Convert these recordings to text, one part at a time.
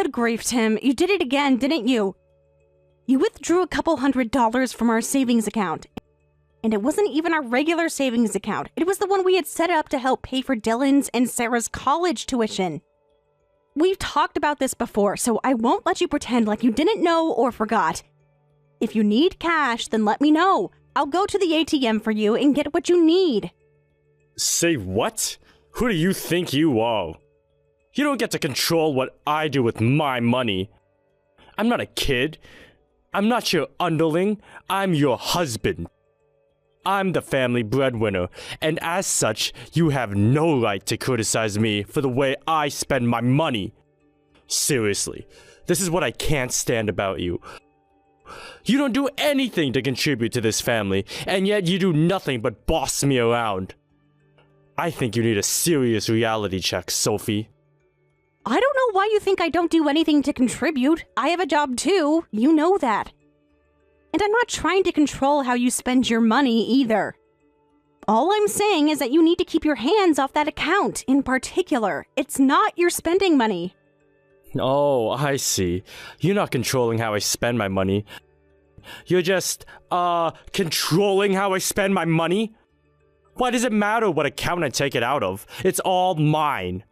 Good grief, Tim. You did it again, didn't you? You withdrew a couple $100 from our savings account. And it wasn't even our regular savings account. It was the one we had set up to help pay for Dylan's and Sarah's college tuition. We've talked about this before, so I won't let you pretend like you didn't know or forgot. If you need cash, then let me know. I'll go to the ATM for you and get what you need. Say what? Who do you think you are? You don't get to control what I do with my money. I'm not a kid. I'm not your underling. I'm your husband. I'm the family breadwinner, and as such, you have no right to criticize me for the way I spend my money. Seriously, this is what I can't stand about you. You don't do anything to contribute to this family, and yet you do nothing but boss me around. I think you need a serious reality check, Sophie. I don't know why you think I don't do anything to contribute. I have a job too. You know that. And I'm not trying to control how you spend your money either. All I'm saying is that you need to keep your hands off that account in particular. It's not your spending money. Oh, I see. You're not controlling how I spend my money. You're just, controlling how I spend my money? Why does it matter what account I take it out of? It's all mine.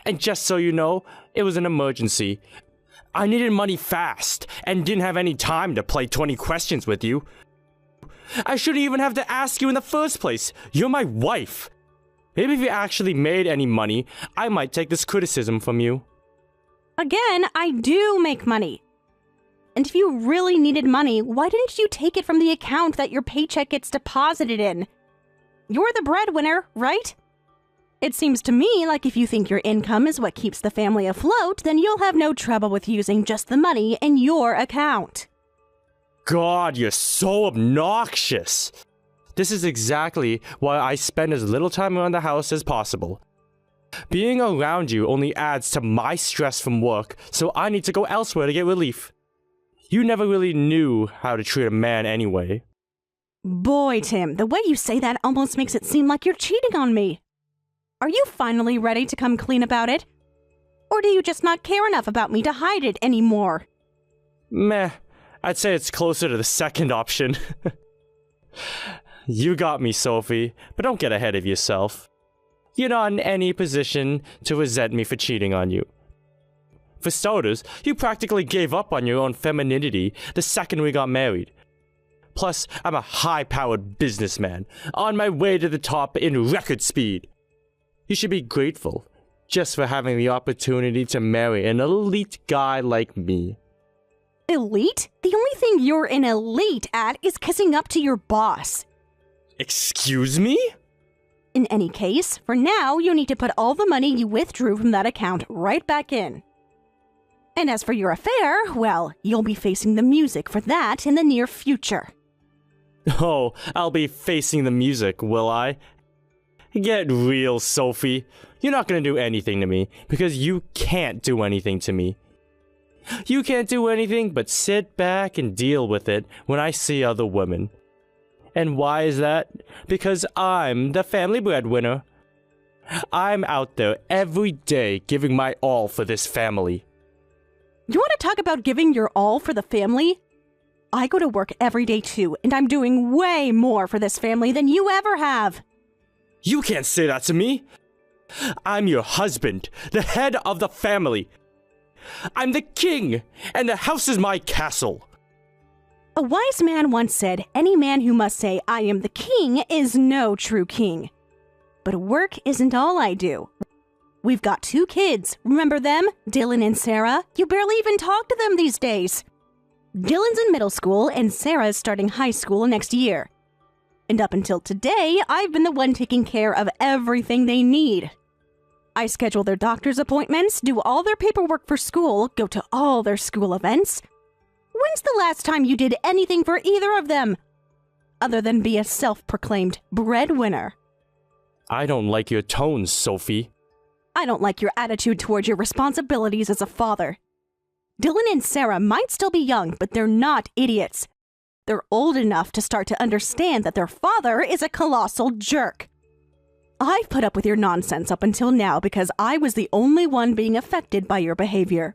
And just so you know, it was an emergency. I needed money fast, and didn't have any time to play 20 questions with you. I shouldn't even have to ask you in the first place. You're my wife. Maybe if you actually made any money, I might take this criticism from you. Again, I do make money. And if you really needed money, why didn't you take it from the account that your paycheck gets deposited in? You're the breadwinner, right? It seems to me like if you think your income is what keeps the family afloat, then you'll have no trouble with using just the money in your account. God, you're so obnoxious. This is exactly why I spend as little time around the house as possible. Being around you only adds to my stress from work, so I need to go elsewhere to get relief. You never really knew how to treat a man anyway. Boy, Tim, the way you say that almost makes it seem like you're cheating on me. Are you finally ready to come clean about it? Or do you just not care enough about me to hide it anymore? Meh, I'd say it's closer to the second option. You got me, Sophie, but don't get ahead of yourself. You're not in any position to resent me for cheating on you. For starters, you practically gave up on your own femininity the second we got married. Plus, I'm a high-powered businessman, on my way to the top in record speed. You should be grateful, just for having the opportunity to marry an elite guy like me. Elite? The only thing you're an elite at is kissing up to your boss. Excuse me? In any case, for now, you need to put all the money you withdrew from that account right back in. And as for your affair, well, you'll be facing the music for that in the near future. Oh, I'll be facing the music, will I? Get real, Sophie. You're not gonna do anything to me, because you can't do anything to me. You can't do anything but sit back and deal with it when I see other women. And why is that? Because I'm the family breadwinner. I'm out there every day giving my all for this family. You want to talk about giving your all for the family? I go to work every day too, and I'm doing way more for this family than you ever have. You can't say that to me. I'm your husband, the head of the family. I'm the king, and the house is my castle. A wise man once said, any man who must say, I am the king, is no true king. But work isn't all I do. We've got 2 kids. Remember them? Dylan and Sarah? You barely even talk to them these days. Dylan's in middle school, and Sarah's starting high school next year. And up until today, I've been the one taking care of everything they need. I schedule their doctor's appointments, do all their paperwork for school, go to all their school events. When's the last time you did anything for either of them? Other than be a self-proclaimed breadwinner. I don't like your tone, Sophie. I don't like your attitude towards your responsibilities as a father. Dylan and Sarah might still be young, but they're not idiots. They're old enough to start to understand that their father is a colossal jerk. I've put up with your nonsense up until now because I was the only one being affected by your behavior.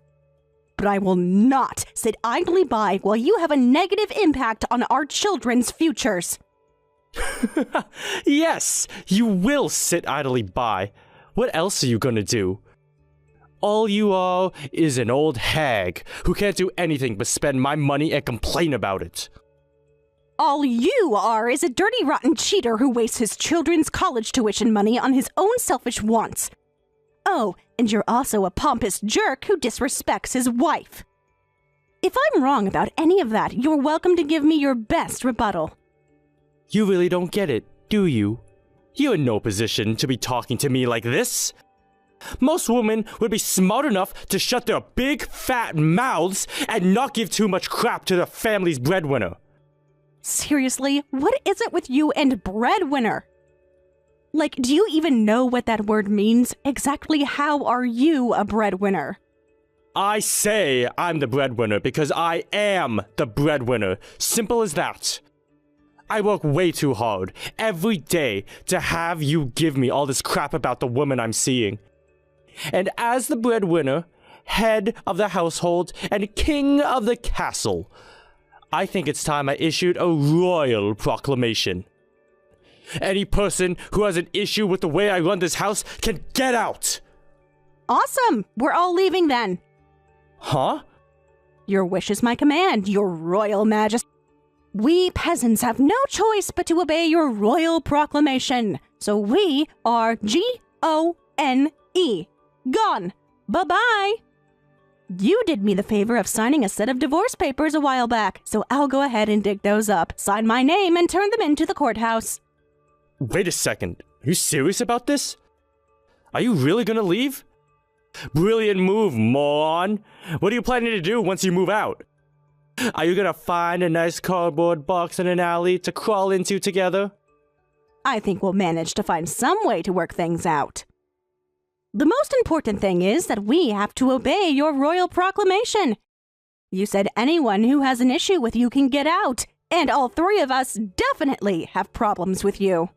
but I will not sit idly by while you have a negative impact on our children's futures. Yes, you will sit idly by. What else are you gonna do? All you are is an old hag who can't do anything but spend my money and complain about it. All you are is a dirty, rotten cheater who wastes his children's college tuition money on his own selfish wants. Oh, and you're also a pompous jerk who disrespects his wife. If I'm wrong about any of that, you're welcome to give me your best rebuttal. You really don't get it, do you? You're in no position to be talking to me like this. Most women would be smart enough to shut their big, fat mouths and not give too much crap to their family's breadwinner. Seriously, what is it with you and breadwinner? Like, do you even know what that word means? Exactly how are you a breadwinner? I say I'm the breadwinner because I am the breadwinner. Simple as that. I work way too hard every day to have you give me all this crap about the woman I'm seeing. And as the breadwinner, head of the household, and king of the castle, I think it's time I issued a royal proclamation. Any person who has an issue with the way I run this house can get out! Awesome! We're all leaving then. Huh? Your wish is my command, your royal majesty. We peasants have no choice but to obey your royal proclamation. So we are G-O-N-E. Gone. Bye-bye. You did me the favor of signing a set of divorce papers a while back, so I'll go ahead and dig those up, sign my name, and turn them into the courthouse. Wait a second. Are you serious about this? Are you really gonna leave? Brilliant move, moron. What are you planning to do once you move out? Are you gonna find a nice cardboard box in an alley to crawl into together? I think we'll manage to find some way to work things out. The most important thing is that we have to obey your royal proclamation. You said anyone who has an issue with you can get out, and all three of us definitely have problems with you.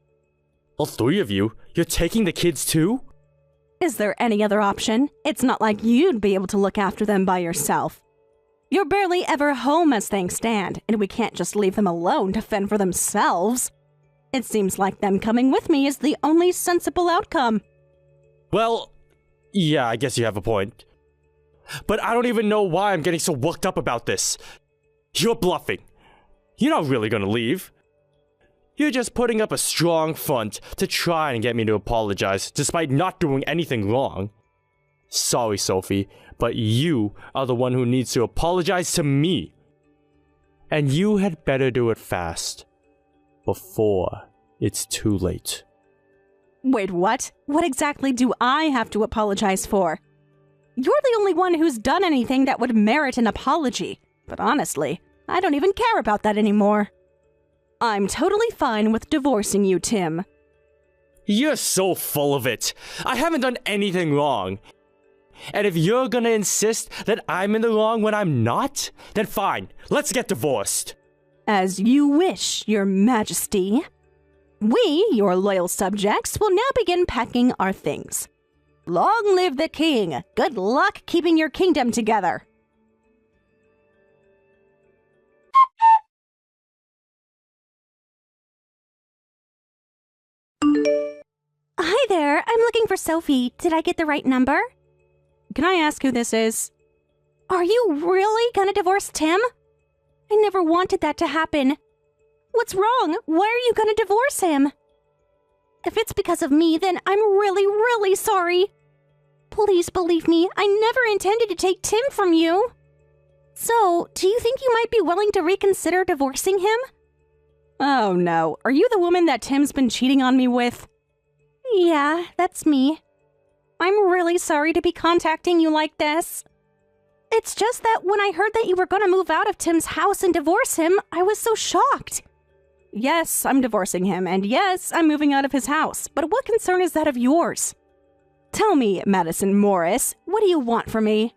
All three of you? You're taking the kids too? Is there any other option? It's not like you'd be able to look after them by yourself. You're barely ever home as things stand, and we can't just leave them alone to fend for themselves. It seems like them coming with me is the only sensible outcome. Well, yeah, I guess you have a point. But I don't even know why I'm getting so worked up about this. You're bluffing. You're not really gonna leave. You're just putting up a strong front to try and get me to apologize, despite not doing anything wrong. Sorry, Sophie, but you are the one who needs to apologize to me. And you had better do it fast, before it's too late. Wait, what? What exactly do I have to apologize for? You're the only one who's done anything that would merit an apology. But honestly, I don't even care about that anymore. I'm totally fine with divorcing you, Tim. You're so full of it. I haven't done anything wrong. And if you're gonna insist that I'm in the wrong when I'm not, then fine, let's get divorced. As you wish, Your Majesty. We, your loyal subjects, will now begin packing our things. Long live the king! Good luck keeping your kingdom together! Hi there, I'm looking for Sophie. Did I get the right number? Can I ask who this is? Are you really gonna divorce Tim? I never wanted that to happen. What's wrong? Why are you gonna divorce him? If it's because of me, then I'm really, really sorry. Please believe me, I never intended to take Tim from you. So, do you think you might be willing to reconsider divorcing him? Oh no, are you the woman that Tim's been cheating on me with? Yeah, that's me. I'm really sorry to be contacting you like this. It's just that when I heard that you were gonna move out of Tim's house and divorce him, I was so shocked. Yes, I'm divorcing him, and yes, I'm moving out of his house, but what concern is that of yours? Tell me, Madison Morris, what do you want from me?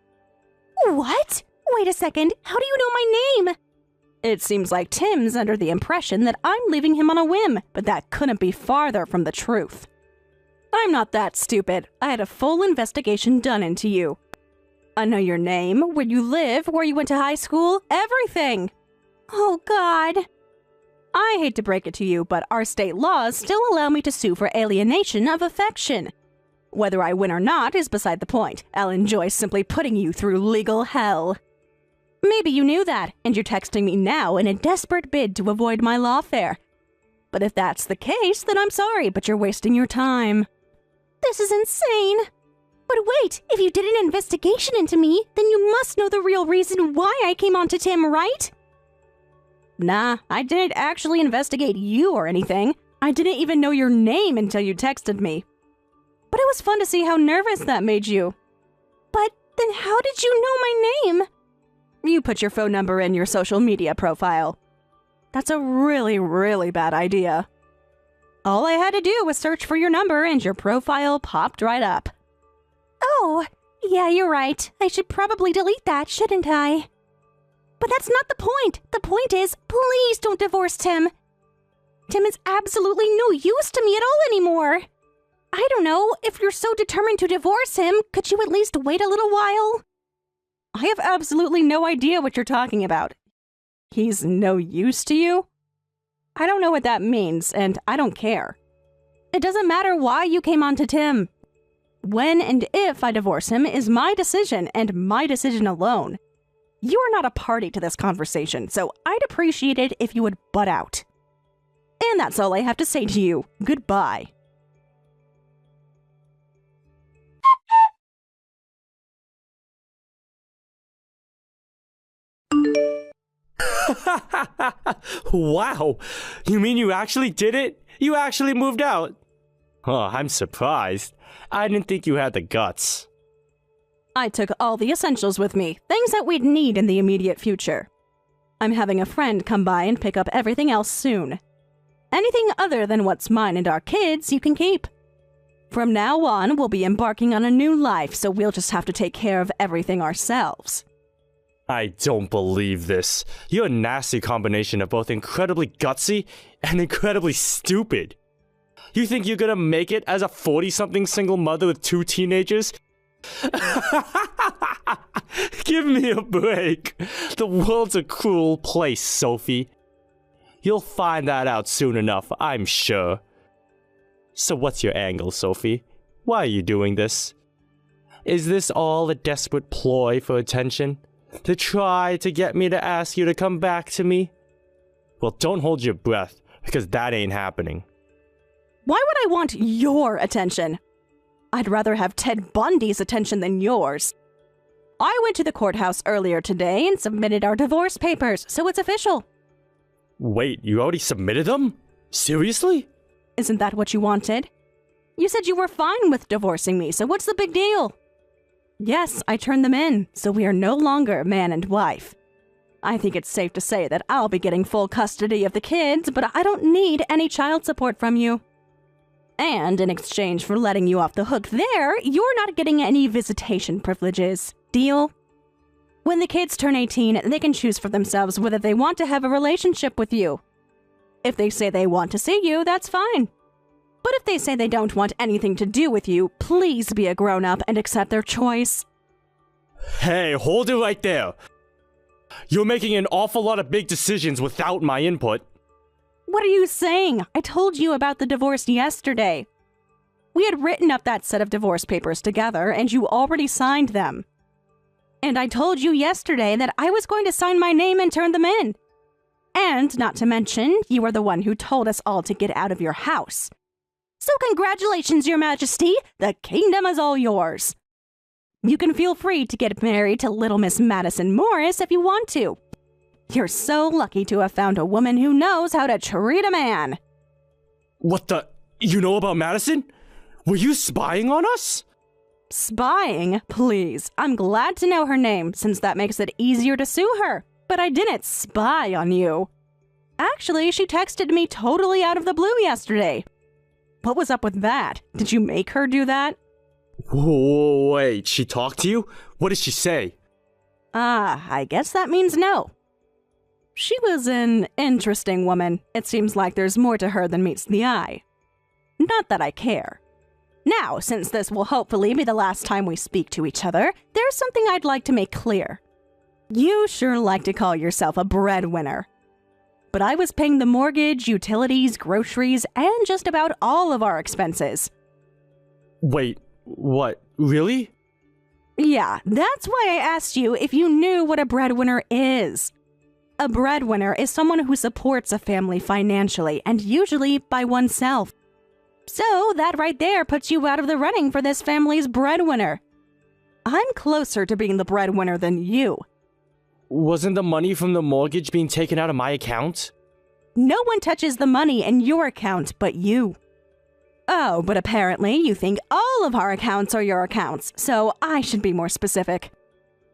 What? Wait a second, how do you know my name? It seems like Tim's under the impression that I'm leaving him on a whim, but that couldn't be farther from the truth. I'm not that stupid. I had a full investigation done into you. I know your name, where you live, where you went to high school, everything. Oh, God. I hate to break it to you, but our state laws still allow me to sue for alienation of affection. Whether I win or not is beside the point. I'll enjoy simply putting you through legal hell. Maybe you knew that, and you're texting me now in a desperate bid to avoid my lawfare. But if that's the case, then I'm sorry, but you're wasting your time. This is insane. But wait, if you did an investigation into me, then you must know the real reason why I came on to Tim, right? Nah, I didn't actually investigate you or anything. I didn't even know your name until you texted me. But it was fun to see how nervous that made you. But then how did you know my name? You put your phone number in your social media profile. That's a really, really bad idea. All I had to do was search for your number and your profile popped right up. Oh, yeah, you're right. I should probably delete that, shouldn't I? But that's not the point. The point is, please don't divorce Tim. Tim is absolutely no use to me at all anymore. I don't know, if you're so determined to divorce him, could you at least wait a little while? I have absolutely no idea what you're talking about. He's no use to you? I don't know what that means, and I don't care. It doesn't matter why you came on to Tim. When and if I divorce him is my decision, and my decision alone. You are not a party to this conversation, so I'd appreciate it if you would butt out. And that's all I have to say to you. Goodbye. Wow, you mean you actually did it? You actually moved out? Oh, I'm surprised. I didn't think you had the guts. I took all the essentials with me, things that we'd need in the immediate future. I'm having a friend come by and pick up everything else soon. Anything other than what's mine and our kids, you can keep. From now on, we'll be embarking on a new life, so we'll just have to take care of everything ourselves. I don't believe this. You're a nasty combination of both incredibly gutsy and incredibly stupid. You think you're gonna make it as a 40-something single mother with 2 teenagers? Give me a break. The world's a cruel place, Sophie. You'll find that out soon enough, I'm sure. So what's your angle, Sophie? Why are you doing this? Is this all a desperate ploy for attention? To try to get me to ask you to come back to me? Well, don't hold your breath, because that ain't happening. Why would I want your attention? I'd rather have Ted Bundy's attention than yours. I went to the courthouse earlier today and submitted our divorce papers, so it's official. Wait, you already submitted them? Seriously? Isn't that what you wanted? You said you were fine with divorcing me, so what's the big deal? Yes, I turned them in, so we are no longer man and wife. I think it's safe to say that I'll be getting full custody of the kids, but I don't need any child support from you. And in exchange for letting you off the hook there, you're not getting any visitation privileges. Deal? When the kids turn 18, they can choose for themselves whether they want to have a relationship with you. If they say they want to see you, that's fine. But if they say they don't want anything to do with you, please be a grown-up and accept their choice. Hey, hold it right there. You're making an awful lot of big decisions without my input. What are you saying? I told you about the divorce yesterday. We had written up that set of divorce papers together, and you already signed them. And I told you yesterday that I was going to sign my name and turn them in. And, not to mention, you were the one who told us all to get out of your house. So congratulations, Your Majesty! The kingdom is all yours! You can feel free to get married to Little Miss Madison Morris if you want to. You're so lucky to have found a woman who knows how to treat a man. What the? You know about Madison? Were you spying on us? Spying? Please. I'm glad to know her name, since that makes it easier to sue her. But I didn't spy on you. Actually, she texted me totally out of the blue yesterday. What was up with that? Did you make her do that? Whoa, wait, she talked to you? What did she say? I guess that means no. She was an interesting woman. It seems like there's more to her than meets the eye. Not that I care. Now, since this will hopefully be the last time we speak to each other, there's something I'd like to make clear. You sure like to call yourself a breadwinner. But I was paying the mortgage, utilities, groceries, and just about all of our expenses. Wait, what? Really? Yeah, that's why I asked you if you knew what a breadwinner is. A breadwinner is someone who supports a family financially and usually by oneself. So that right there puts you out of the running for this family's breadwinner. I'm closer to being the breadwinner than you. Wasn't the money from the mortgage being taken out of my account? No one touches the money in your account but you. Oh, but apparently you think all of our accounts are your accounts, so I should be more specific.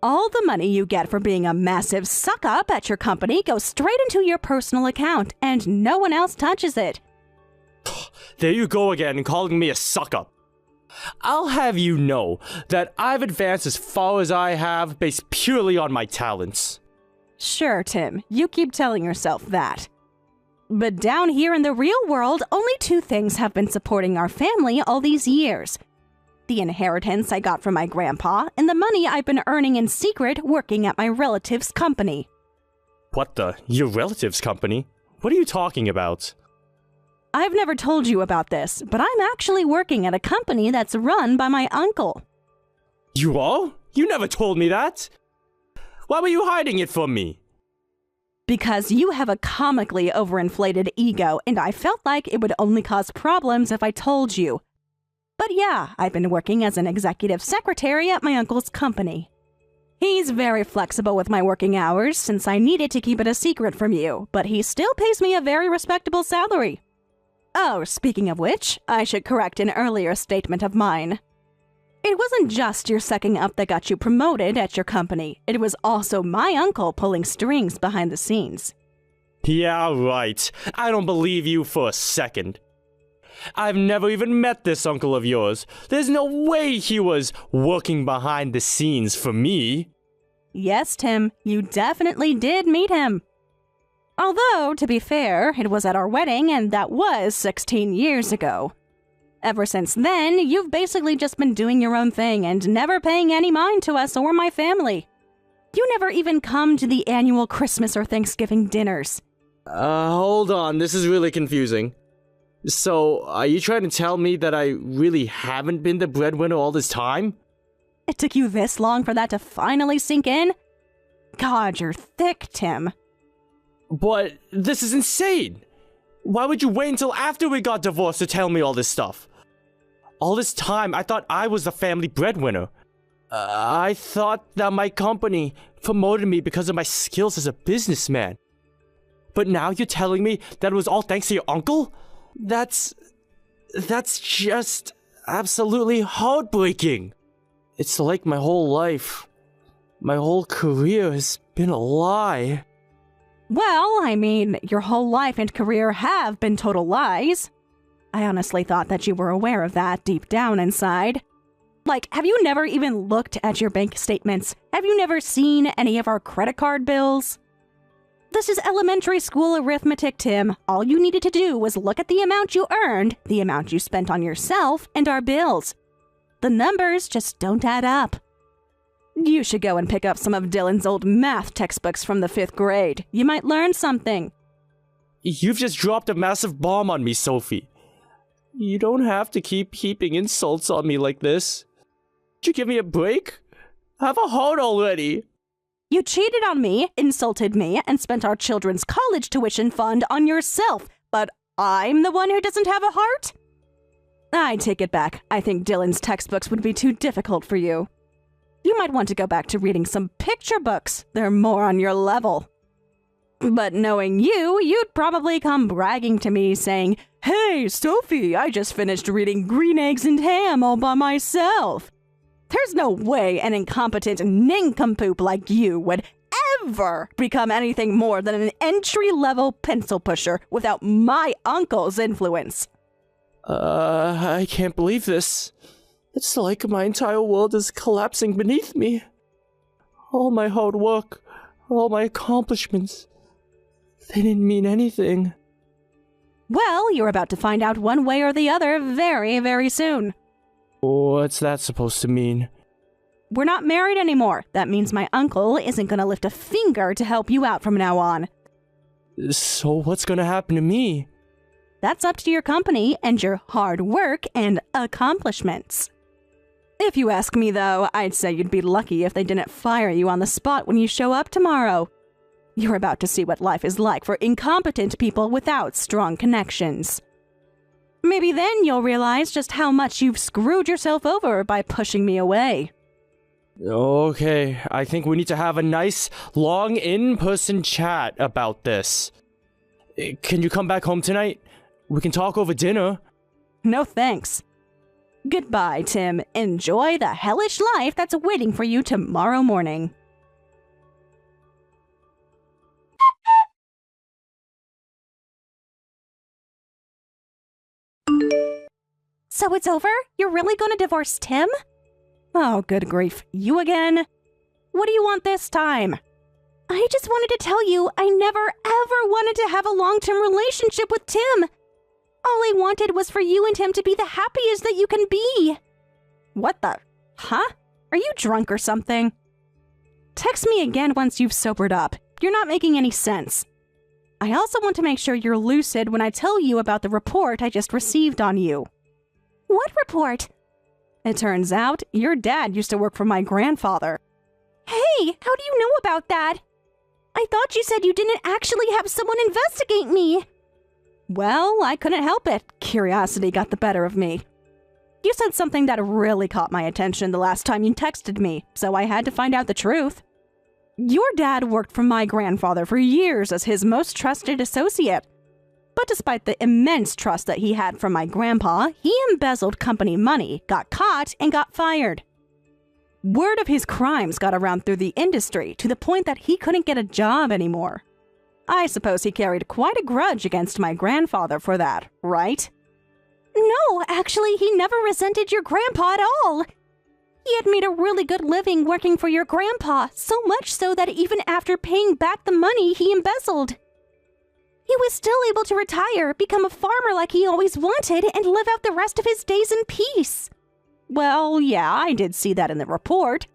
All the money you get for being a massive suck-up at your company goes straight into your personal account, and no one else touches it. There you go again, calling me a suck-up. I'll have you know that I've advanced as far as I have based purely on my talents. Sure, Tim, you keep telling yourself that. But down here in the real world, only two things have been supporting our family all these years. The inheritance I got from my grandpa and the money I've been earning in secret working at my relative's company. What the? Your relative's company? What are you talking about? I've never told you about this, but I'm actually working at a company that's run by my uncle. You are? You never told me that. Why were you hiding it from me? Because you have a comically overinflated ego, and I felt like it would only cause problems if I told you. But yeah, I've been working as an executive secretary at my uncle's company. He's very flexible with my working hours since I needed to keep it a secret from you, but he still pays me a very respectable salary. Oh, speaking of which, I should correct an earlier statement of mine. It wasn't just your sucking up that got you promoted at your company. It was also my uncle pulling strings behind the scenes. Yeah, right. I don't believe you for a second. I've never even met this uncle of yours. There's no way he was working behind the scenes for me. Yes, Tim, you definitely did meet him. Although, to be fair, it was at our wedding, and that was 16 years ago. Ever since then, you've basically just been doing your own thing and never paying any mind to us or my family. You never even come to the annual Christmas or Thanksgiving dinners. Hold on, this is really confusing. So, are you trying to tell me that I really haven't been the breadwinner all this time? It took you this long for that to finally sink in? God, you're thick, Tim. But this is insane! Why would you wait until after we got divorced to tell me all this stuff? All this time, I thought I was the family breadwinner. I thought that my company promoted me because of my skills as a businessman. But now you're telling me that it was all thanks to your uncle? That's just absolutely heartbreaking. It's like my whole life, my whole career has been a lie. Well, I mean, your whole life and career have been total lies. I honestly thought that you were aware of that deep down inside. Like, have you never even looked at your bank statements? Have you never seen any of our credit card bills? This is elementary school arithmetic, Tim. All you needed to do was look at the amount you earned, the amount you spent on yourself, and our bills. The numbers just don't add up. You should go and pick up some of Dylan's old math textbooks from the 5th grade. You might learn something. You've just dropped a massive bomb on me, Sophie. You don't have to keep heaping insults on me like this. Could you give me a break? Have a heart already. You cheated on me, insulted me, and spent our children's college tuition fund on yourself, but I'm the one who doesn't have a heart? I take it back. I think Dylan's textbooks would be too difficult for you. You might want to go back to reading some picture books. They're more on your level. But knowing you, you'd probably come bragging to me saying, "Hey, Sophie, I just finished reading Green Eggs and Ham all by myself." There's no way an incompetent nincompoop like you would ever become anything more than an entry-level pencil pusher without my uncle's influence. I can't believe this. It's like my entire world is collapsing beneath me. All my hard work, all my accomplishments, they didn't mean anything. Well, you're about to find out one way or the other very, very soon. What's that supposed to mean? We're not married anymore. That means my uncle isn't gonna lift a finger to help you out from now on. So what's gonna happen to me? That's up to your company and your hard work and accomplishments. If you ask me, though, I'd say you'd be lucky if they didn't fire you on the spot when you show up tomorrow. You're about to see what life is like for incompetent people without strong connections. Maybe then you'll realize just how much you've screwed yourself over by pushing me away. Okay, I think we need to have a nice, long, in-person chat about this. Can you come back home tonight? We can talk over dinner. No thanks. Goodbye, Tim. Enjoy the hellish life that's waiting for you tomorrow morning. So it's over? You're really going to divorce Tim? Oh, good grief. You again? What do you want this time? I just wanted to tell you I never ever wanted to have a long-term relationship with Tim. All I wanted was for you and him to be the happiest that you can be. What the? Huh? Are you drunk or something? Text me again once you've sobered up. You're not making any sense. I also want to make sure you're lucid when I tell you about the report I just received on you. What report? It turns out your dad used to work for my grandfather. Hey, how do you know about that? I thought you said you didn't actually have someone investigate me. Well, I couldn't help it. Curiosity got the better of me. You said something that really caught my attention the last time you texted me, so I had to find out the truth. Your dad worked for my grandfather for years as his most trusted associate. But despite the immense trust that he had from my grandpa, he embezzled company money, got caught, and got fired. Word of his crimes got around through the industry to the point that he couldn't get a job anymore. I suppose he carried quite a grudge against my grandfather for that, right? No, actually, he never resented your grandpa at all. He had made a really good living working for your grandpa, so much so that even after paying back the money he embezzled, he was still able to retire, become a farmer like he always wanted, and live out the rest of his days in peace. Well, yeah, I did see that in the report.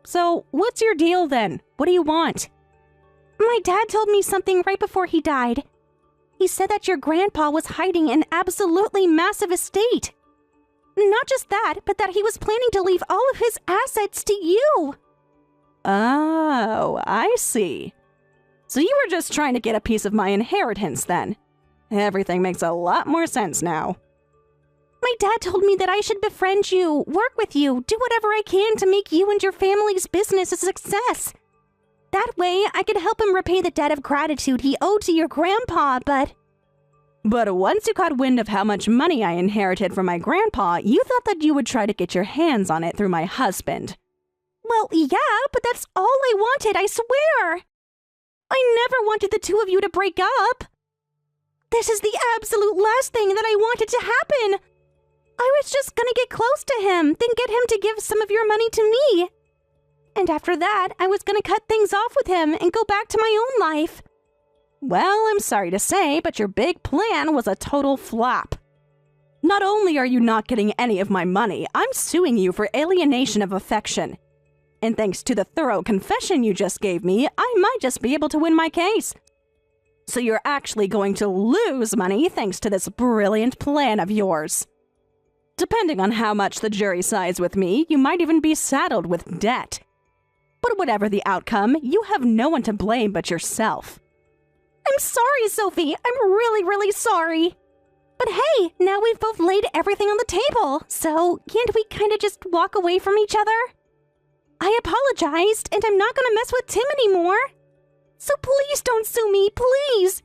So, what's your deal then? What do you want? My dad told me something right before he died. He said that your grandpa was hiding an absolutely massive estate. Not just that, but that he was planning to leave all of his assets to you. Oh, I see. So you were just trying to get a piece of my inheritance then. Everything makes a lot more sense now. My dad told me that I should befriend you, work with you, do whatever I can to make you and your family's business a success. That way, I could help him repay the debt of gratitude he owed to your grandpa, but once you caught wind of how much money I inherited from my grandpa, you thought that you would try to get your hands on it through my husband. Well, yeah, but that's all I wanted, I swear. I never wanted the two of you to break up. This is the absolute last thing that I wanted to happen. I was just gonna get close to him, then get him to give some of your money to me. And after that, I was gonna cut things off with him and go back to my own life. Well, I'm sorry to say, but your big plan was a total flop. Not only are you not getting any of my money, I'm suing you for alienation of affection. And thanks to the thorough confession you just gave me, I might just be able to win my case. So you're actually going to lose money thanks to this brilliant plan of yours. Depending on how much the jury sides with me, you might even be saddled with debt. But whatever the outcome, you have no one to blame but yourself. I'm sorry, Sophie. I'm really, really sorry. But hey, now we've both laid everything on the table, so can't we kind of just walk away from each other? I apologized, and I'm not gonna mess with Tim anymore. So please don't sue me, please.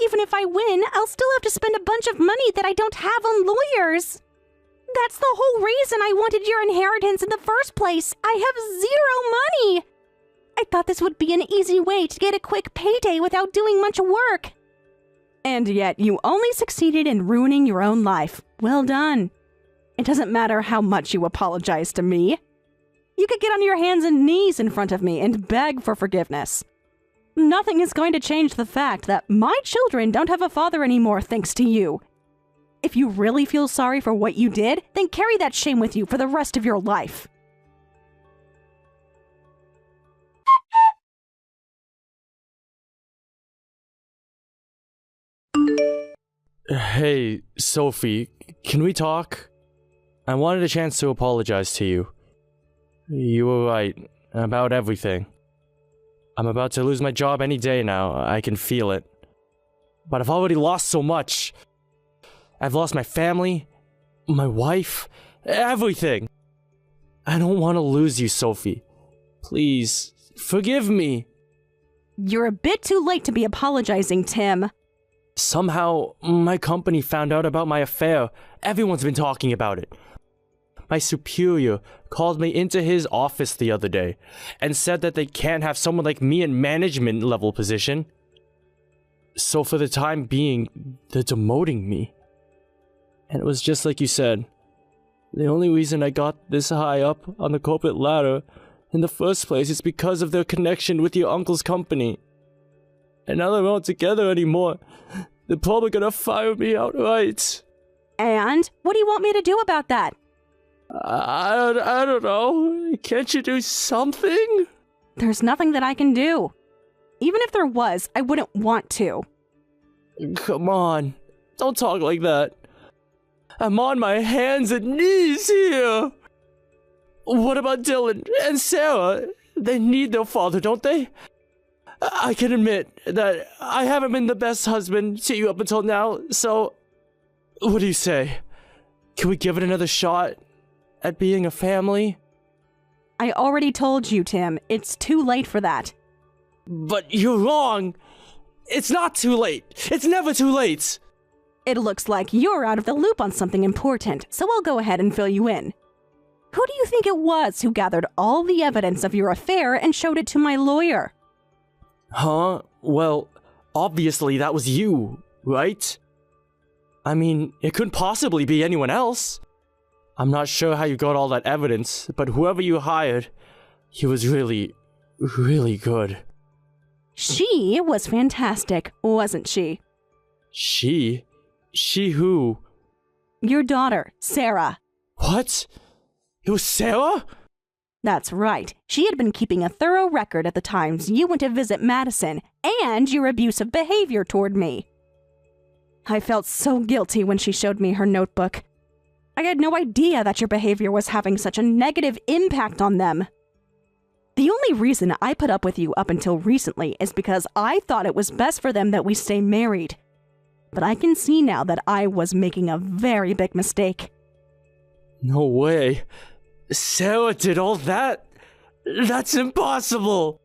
Even if I win, I'll still have to spend a bunch of money that I don't have on lawyers. That's the whole reason I wanted your inheritance in the first place. I have zero money. I thought this would be an easy way to get a quick payday without doing much work. And yet you only succeeded in ruining your own life. Well done. It doesn't matter how much you apologize to me. You could get on your hands and knees in front of me and beg for forgiveness. Nothing is going to change the fact that my children don't have a father anymore thanks to you. If you really feel sorry for what you did, then carry that shame with you for the rest of your life. Hey, Sophie, can we talk? I wanted a chance to apologize to you. You were right about everything. I'm about to lose my job any day now, I can feel it. But I've already lost so much. I've lost my family, my wife, everything. I don't want to lose you, Sophie. Please, forgive me. You're a bit too late to be apologizing, Tim. Somehow, my company found out about my affair. Everyone's been talking about it. My superior called me into his office the other day and said that they can't have someone like me in management level position. So for the time being, they're demoting me. And it was just like you said. The only reason I got this high up on the corporate ladder in the first place is because of their connection with your uncle's company. And now they're not together anymore. They're probably gonna fire me outright. And what do you want me to do about that? I don't know. Can't you do something? There's nothing that I can do. Even if there was, I wouldn't want to. Come on. Don't talk like that. I'm on my hands and knees here. What about Dylan and Sarah? They need their father, don't they? I can admit that I haven't been the best husband to you up until now, so what do you say? Can we give it another shot at being a family? I already told you, Tim. It's too late for that. But you're wrong. It's not too late. It's never too late. It looks like you're out of the loop on something important, so I'll go ahead and fill you in. Who do you think it was who gathered all the evidence of your affair and showed it to my lawyer? Huh? Well, obviously that was you, right? I mean, it couldn't possibly be anyone else. I'm not sure how you got all that evidence, but whoever you hired, he was really, really good. She was fantastic, wasn't she? She? She who? Your daughter, Sarah. What? It was Sarah? That's right. She had been keeping a thorough record at the times you went to visit Madison and your abusive behavior toward me. I felt so guilty when she showed me her notebook. I had no idea that your behavior was having such a negative impact on them. The only reason I put up with you up until recently is because I thought it was best for them that we stay married. But I can see now that I was making a very big mistake. No way. Sarah did all that? That's impossible!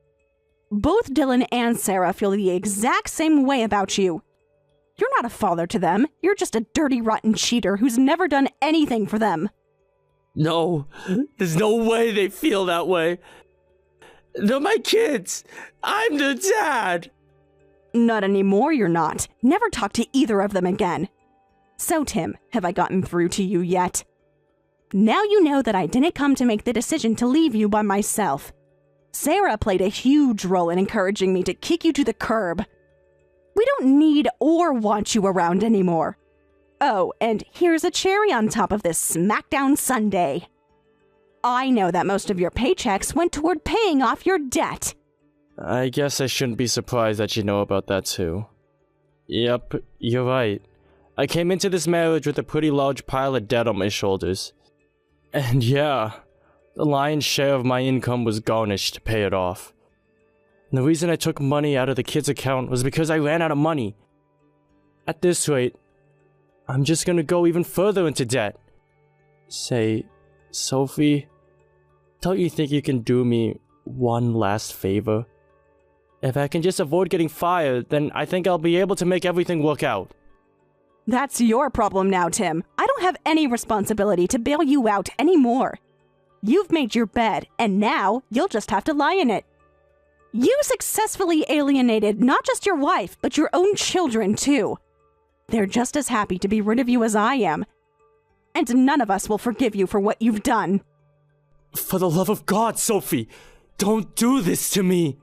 Both Dylan and Sarah feel the exact same way about you. You're not a father to them. You're just a dirty, rotten cheater who's never done anything for them. No, there's no way they feel that way. They're my kids. I'm their dad. Not anymore, you're not. Never talk to either of them again. So, Tim, have I gotten through to you yet? Now you know that I didn't come to make the decision to leave you by myself. Sarah played a huge role in encouraging me to kick you to the curb. We don't need or want you around anymore. Oh, and here's a cherry on top of this smackdown sundae. I know that most of your paychecks went toward paying off your debt. I guess I shouldn't be surprised that you know about that too. Yep, you're right. I came into this marriage with a pretty large pile of debt on my shoulders. And yeah, the lion's share of my income was garnished to pay it off. And the reason I took money out of the kid's account was because I ran out of money. At this rate, I'm just gonna go even further into debt. Say, Sophie, don't you think you can do me one last favor? If I can just avoid getting fired, then I think I'll be able to make everything work out. That's your problem now, Tim. I don't have any responsibility to bail you out anymore. You've made your bed, and now you'll just have to lie in it. You successfully alienated not just your wife, but your own children, too. They're just as happy to be rid of you as I am. And none of us will forgive you for what you've done. For the love of God, Sophie, don't do this to me.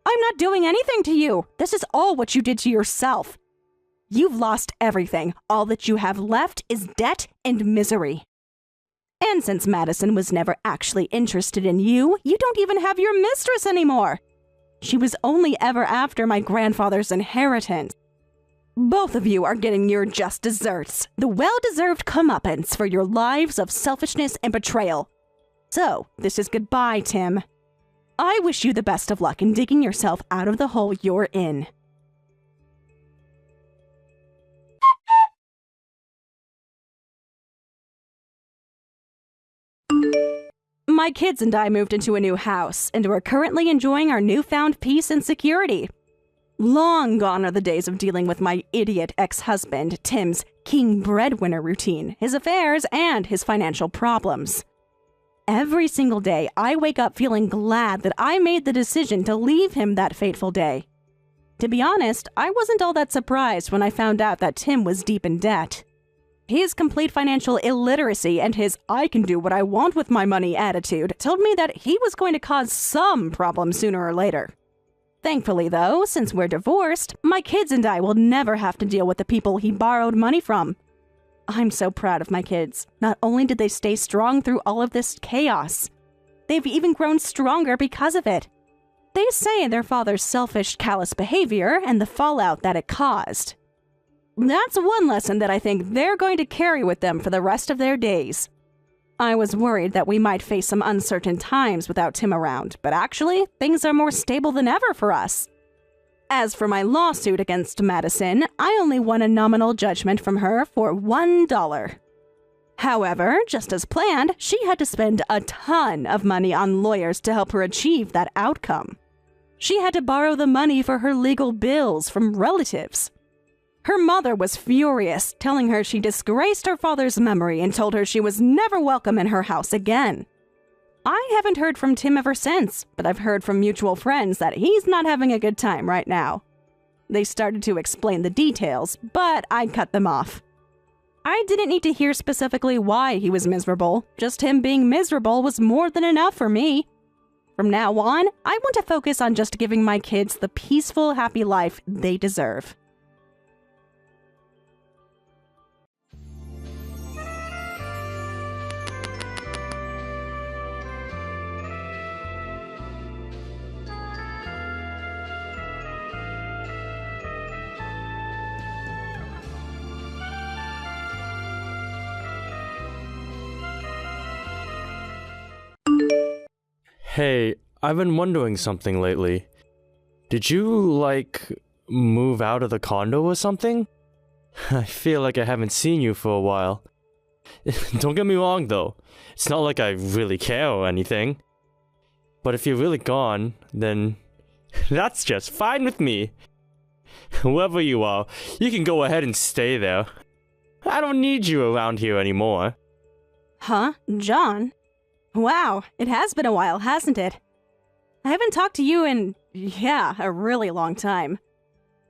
I'm not doing anything to you. This is all what you did to yourself. You've lost everything. All that you have left is debt and misery. And since Madison was never actually interested in you, you don't even have your mistress anymore. She was only ever after my grandfather's inheritance. Both of you are getting your just desserts, the well-deserved comeuppance for your lives of selfishness and betrayal. So, this is goodbye, Tim. I wish you the best of luck in digging yourself out of the hole you're in. My kids and I moved into a new house, and we're currently enjoying our newfound peace and security. Long gone are the days of dealing with my idiot ex-husband, Tim's king breadwinner routine, his affairs, and his financial problems. Every single day, I wake up feeling glad that I made the decision to leave him that fateful day. To be honest, I wasn't all that surprised when I found out that Tim was deep in debt. His complete financial illiteracy and his I can do what I want with my money attitude told me that he was going to cause some problems sooner or later. Thankfully, though, since we're divorced, my kids and I will never have to deal with the people he borrowed money from. I'm so proud of my kids. Not only did they stay strong through all of this chaos, they've even grown stronger because of it. They say their father's selfish, callous behavior and the fallout that it caused. That's one lesson that I think they're going to carry with them for the rest of their days. I was worried that we might face some uncertain times without Tim around, but actually, things are more stable than ever for us. As for my lawsuit against Madison, I only won a nominal judgment from her for $1. However, just as planned, she had to spend a ton of money on lawyers to help her achieve that outcome. She had to borrow the money for her legal bills from relatives. Her mother was furious, telling her she disgraced her father's memory and told her she was never welcome in her house again. I haven't heard from Tim ever since, but I've heard from mutual friends that he's not having a good time right now. They started to explain the details, but I cut them off. I didn't need to hear specifically why he was miserable. Just him being miserable was more than enough for me. From now on, I want to focus on just giving my kids the peaceful, happy life they deserve. Hey, I've been wondering something lately. Did you, move out of the condo or something? I feel like I haven't seen you for a while. Don't get me wrong, though. It's not like I really care or anything. But if you're really gone, then that's just fine with me. Whoever you are, you can go ahead and stay there. I don't need you around here anymore. Huh? John? Wow, it has been a while, hasn't it? I haven't talked to you in, a really long time.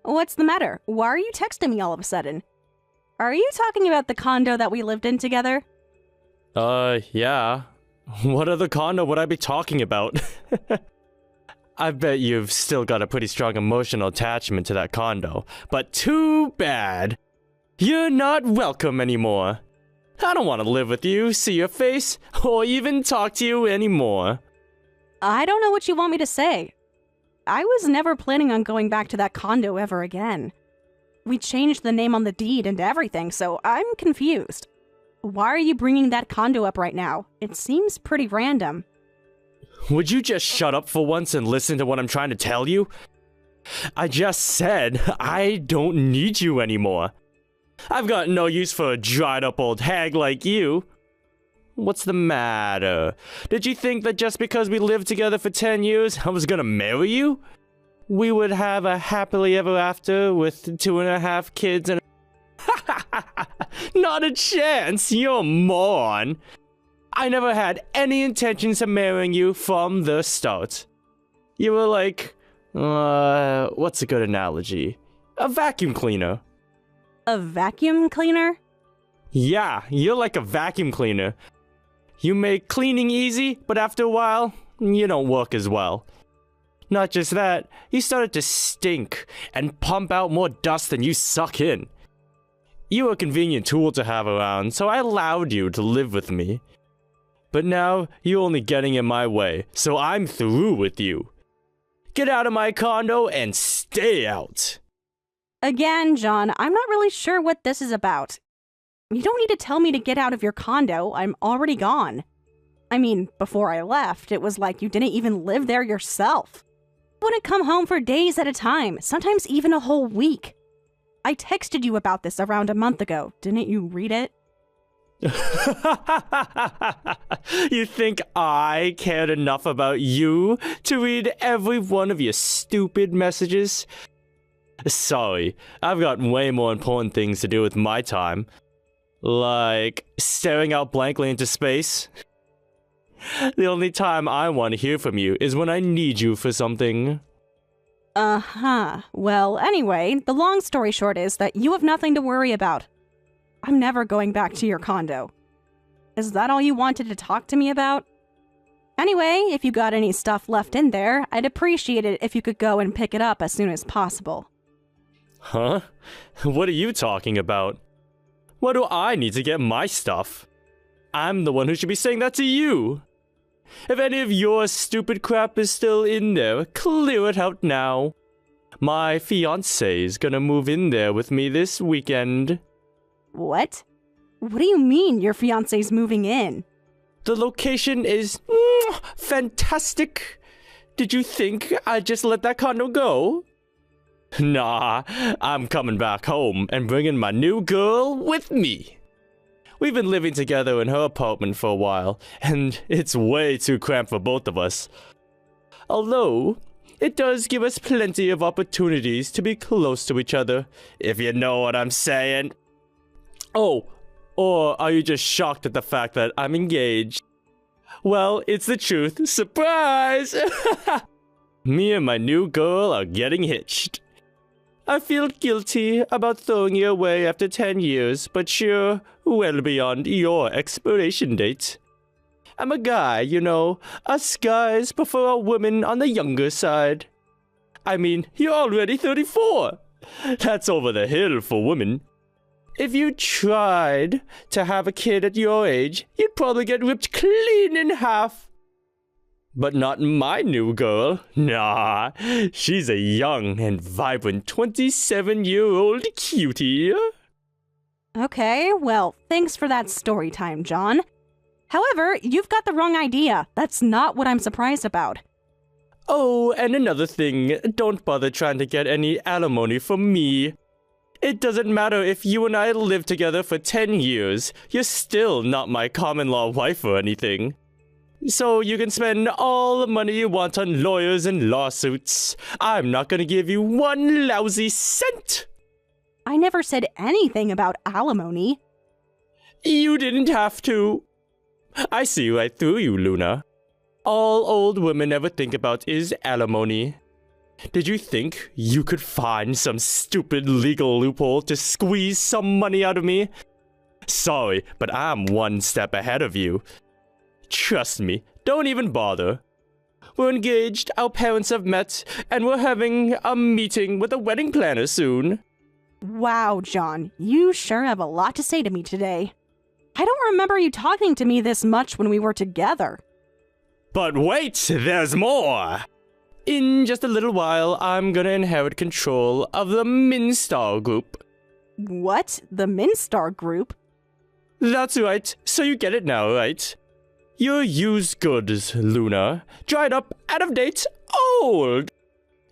What's the matter? Why are you texting me all of a sudden? Are you talking about the condo that we lived in together? Yeah. What other condo would I be talking about? I bet you've still got a pretty strong emotional attachment to that condo, but too bad. You're not welcome anymore. I don't want to live with you, see your face, or even talk to you anymore. I don't know what you want me to say. I was never planning on going back to that condo ever again. We changed the name on the deed and everything, so I'm confused. Why are you bringing that condo up right now? It seems pretty random. Would you just shut up for once and listen to what I'm trying to tell you? I just said I don't need you anymore. I've got no use for a dried-up old hag like you. What's the matter? Did you think that just because we lived together for 10 years, I was gonna marry you? We would have a happily ever after with 2.5 kids and... Not a chance, you're a moron. I never had any intentions of marrying you from the start. You were like... what's a good analogy? A vacuum cleaner. A vacuum cleaner? Yeah, you're like a vacuum cleaner. You make cleaning easy, but after a while, you don't work as well. Not just that, you started to stink and pump out more dust than you suck in. You were a convenient tool to have around, so I allowed you to live with me. But now, you're only getting in my way, so I'm through with you. Get out of my condo and stay out. Again, John, I'm not really sure what this is about. You don't need to tell me to get out of your condo. I'm already gone. I mean, before I left, it was like you didn't even live there yourself. You wouldn't come home for days at a time, sometimes even a whole week. I texted you about this around a month ago. Didn't you read it? You think I cared enough about you to read every one of your stupid messages? Sorry, I've got way more important things to do with my time. Like staring out blankly into space. The only time I want to hear from you is when I need you for something. Uh-huh. Well, anyway, the long story short is that you have nothing to worry about. I'm never going back to your condo. Is that all you wanted to talk to me about? Anyway, if you got any stuff left in there, I'd appreciate it if you could go and pick it up as soon as possible. Huh? What are you talking about? Why do I need to get my stuff? I'm the one who should be saying that to you. If any of your stupid crap is still in there, clear it out now. My fiancé's gonna move in there with me this weekend. What? What do you mean your fiancé's moving in? The location is fantastic. Did you think I'd just let that condo go? Nah, I'm coming back home and bringing my new girl with me. We've been living together in her apartment for a while, and it's way too cramped for both of us. Although, it does give us plenty of opportunities to be close to each other, if you know what I'm saying. Oh, or are you just shocked at the fact that I'm engaged? Well, it's the truth. Surprise! Me and my new girl are getting hitched. I feel guilty about throwing you away after 10 years, but you're well beyond your expiration date. I'm a guy, you know. Us guys prefer our women on the younger side. I mean, you're already 34. That's over the hill for women. If you tried to have a kid at your age, you'd probably get ripped clean in half. But not my new girl. Nah, she's a young and vibrant 27-year-old cutie. Okay, well, thanks for that story time, John. However, you've got the wrong idea. That's not what I'm surprised about. Oh, and another thing, don't bother trying to get any alimony from me. It doesn't matter if you and I live together for 10 years. You're still not my common-law wife or anything. So you can spend all the money you want on lawyers and lawsuits. I'm not gonna give you one lousy cent. I never said anything about alimony. You didn't have to. I see right through you, Luna. All old women ever think about is alimony. Did you think you could find some stupid legal loophole to squeeze some money out of me? Sorry, but I'm one step ahead of you. Trust me, don't even bother. We're engaged, our parents have met, and we're having a meeting with a wedding planner soon. Wow, John, you sure have a lot to say to me today. I don't remember you talking to me this much when we were together. But wait, there's more! In just a little while, I'm gonna inherit control of the Minstar Group. What? The Minstar Group? That's right, so you get it now, right? You're used goods, Luna. Dried up, out of date, old!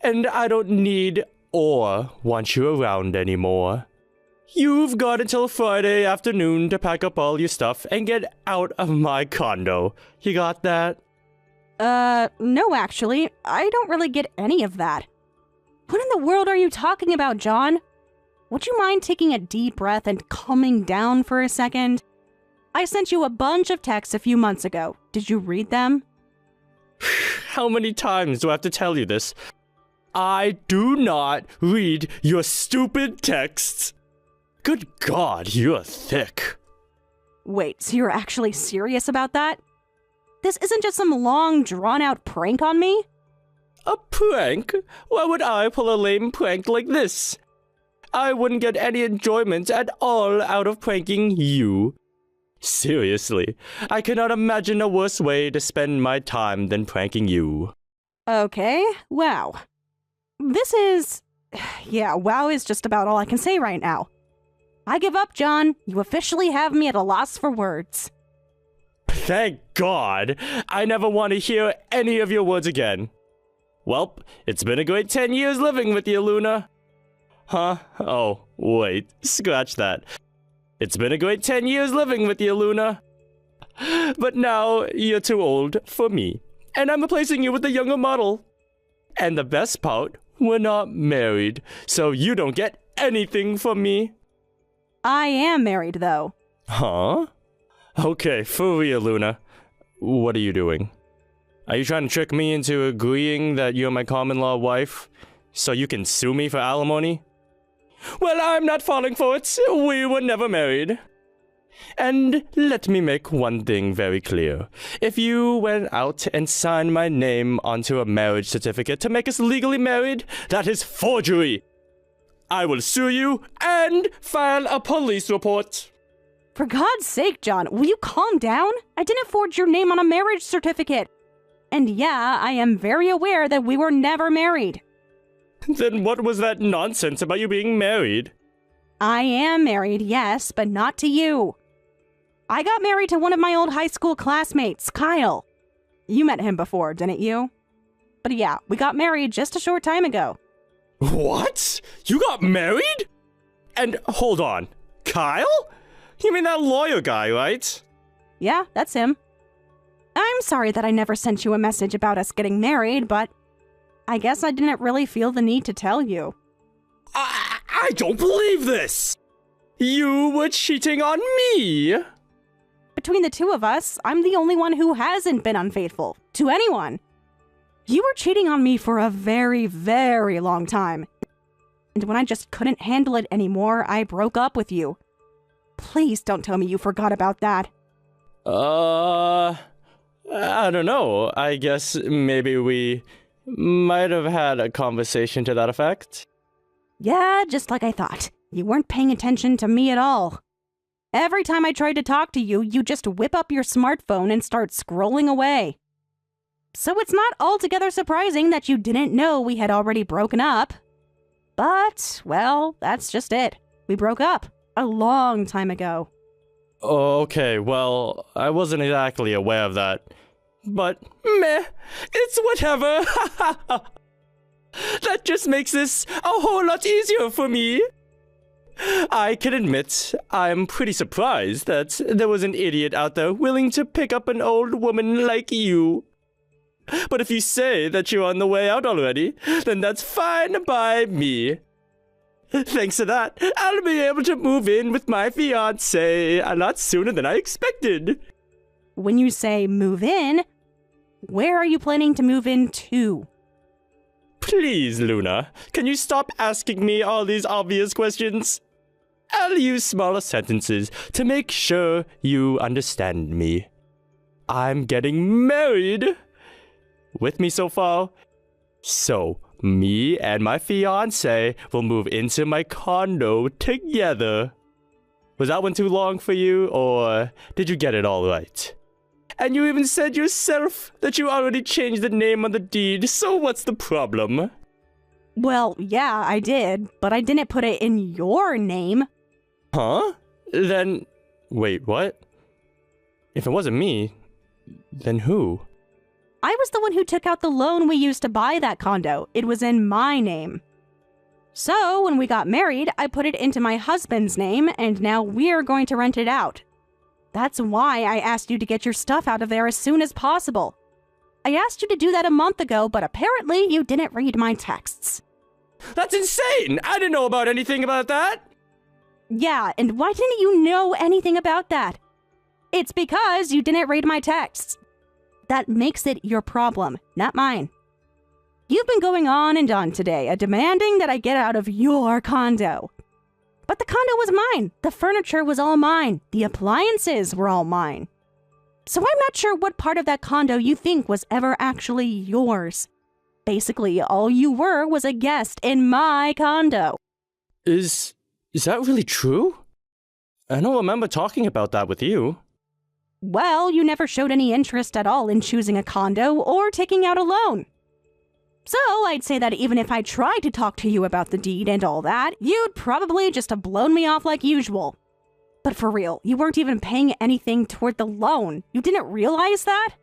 And I don't need or want you around anymore. You've got until Friday afternoon to pack up all your stuff and get out of my condo. You got that? No actually. I don't really get any of that. What in the world are you talking about, John? Would you mind taking a deep breath and calming down for a second? I sent you a bunch of texts a few months ago. Did you read them? How many times do I have to tell you this? I do not read your stupid texts. Good God, you're thick. Wait, so you're actually serious about that? This isn't just some long, drawn-out prank on me? A prank? Why would I pull a lame prank like this? I wouldn't get any enjoyment at all out of pranking you. Seriously, I cannot imagine a worse way to spend my time than pranking you. Okay, wow. This is... Yeah, wow is just about all I can say right now. I give up, John. You officially have me at a loss for words. Thank God. I never want to hear any of your words again. Welp, it's been a great 10 years living with you, Luna. Huh? Oh, wait. Scratch that. It's been a great 10 years living with you, Luna. But now you're too old for me. And I'm replacing you with a younger model. And the best part, we're not married. So you don't get anything from me. I am married, though. Huh? Okay, for real, Luna. What are you doing? Are you trying to trick me into agreeing that you're my common-law wife so you can sue me for alimony? Well, I'm not falling for it. We were never married. And let me make one thing very clear. If you went out and signed my name onto a marriage certificate to make us legally married, that is forgery. I will sue you and file a police report. For God's sake, John, will you calm down? I didn't forge your name on a marriage certificate. And yeah, I am very aware that we were never married. Then what was that nonsense about you being married? I am married, yes, but not to you. I got married to one of my old high school classmates, Kyle. You met him before, didn't you? But yeah, we got married just a short time ago. What? You got married? And hold on, Kyle? You mean that lawyer guy, right? Yeah, that's him. I'm sorry that I never sent you a message about us getting married, but I guess I didn't really feel the need to tell you. I don't believe this! You were cheating on me! Between the two of us, I'm the only one who hasn't been unfaithful to anyone. You were cheating on me for a very, very long time. And when I just couldn't handle it anymore, I broke up with you. Please don't tell me you forgot about that. I don't know. I guess maybe we might have had a conversation to that effect. Yeah, just like I thought. You weren't paying attention to me at all. Every time I tried to talk to you, you just whip up your smartphone and start scrolling away. So it's not altogether surprising that you didn't know we had already broken up. But, well, that's just it. We broke up a long time ago. Okay, well, I wasn't exactly aware of that. But, meh, it's whatever. That just makes this a whole lot easier for me. I can admit, I'm pretty surprised that there was an idiot out there willing to pick up an old woman like you. But if you say that you're on the way out already, then that's fine by me. Thanks to that, I'll be able to move in with my fiancé a lot sooner than I expected. When you say move in, where are you planning to move in to? Please, Luna, can you stop asking me all these obvious questions? I'll use smaller sentences to make sure you understand me. I'm getting married. With me so far? So, me and my fiancé will move into my condo together. Was that one too long for you, or did you get it all right? And you even said yourself that you already changed the name on the deed, so what's the problem? Well, yeah, I did, but I didn't put it in your name. Huh? Then, wait, what? If it wasn't me, then who? I was the one who took out the loan we used to buy that condo. It was in my name. So, when we got married, I put it into my husband's name, and now we're going to rent it out. That's why I asked you to get your stuff out of there as soon as possible. I asked you to do that a month ago, but apparently you didn't read my texts. That's insane! I didn't know about anything about that! Yeah, and why didn't you know anything about that? It's because you didn't read my texts. That makes it your problem, not mine. You've been going on and on today, demanding that I get out of your condo. But the condo was mine. The furniture was all mine. The appliances were all mine. So I'm not sure what part of that condo you think was ever actually yours. Basically, all you were was a guest in my condo. Is that really true? I don't remember talking about that with you. Well, you never showed any interest at all in choosing a condo or taking out a loan. So I'd say that even if I tried to talk to you about the deed and all that, you'd probably just have blown me off like usual. But for real, you weren't even paying anything toward the loan. You didn't realize that?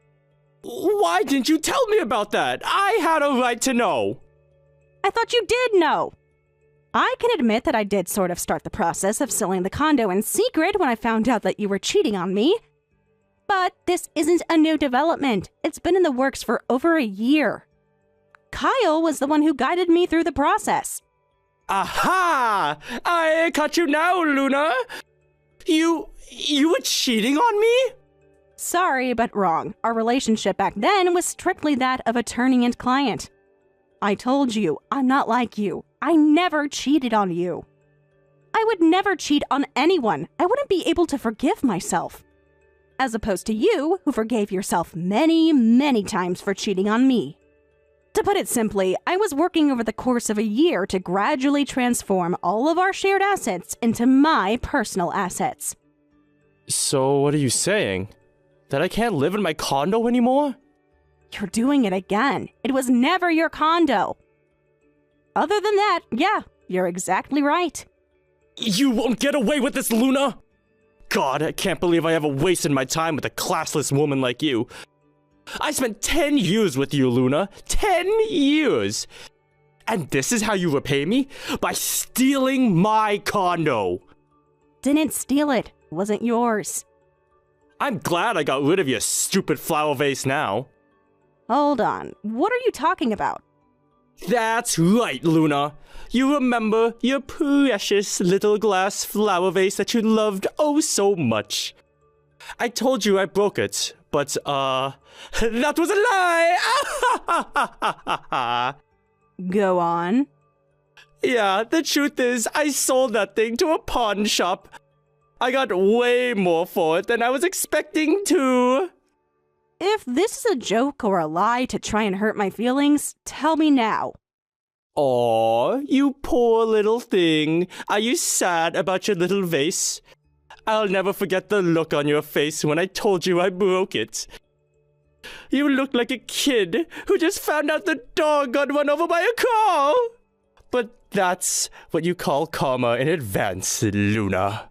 Why didn't you tell me about that? I had a right to know. I thought you did know. I can admit that I did sort of start the process of selling the condo in secret when I found out that you were cheating on me. But this isn't a new development. It's been in the works for over a year. Kyle was the one who guided me through the process. Aha! I caught you now, Luna. You were cheating on me? Sorry, but wrong. Our relationship back then was strictly that of attorney and client. I told you, I'm not like you. I never cheated on you. I would never cheat on anyone. I wouldn't be able to forgive myself. As opposed to you, who forgave yourself many, many times for cheating on me. To put it simply, I was working over the course of a year to gradually transform all of our shared assets into my personal assets. So what are you saying? That I can't live in my condo anymore? You're doing it again. It was never your condo. Other than that, yeah, you're exactly right. You won't get away with this, Luna! God, I can't believe I ever wasted my time with a classless woman like you. I spent 10 years with you, Luna. 10 years! And this is how you repay me? By stealing my condo! Didn't steal it. It wasn't yours. I'm glad I got rid of your stupid flower vase now. Hold on. What are you talking about? That's right, Luna. You remember your precious little glass flower vase that you loved oh so much. I told you I broke it, but, that was a lie! Go on. Yeah, the truth is, I sold that thing to a pawn shop. I got way more for it than I was expecting to. If this is a joke or a lie to try and hurt my feelings, tell me now. Aw, you poor little thing. Are you sad about your little vase? I'll never forget the look on your face when I told you I broke it. You looked like a kid who just found out the dog got run over by a car. But that's what you call karma in advance, Luna.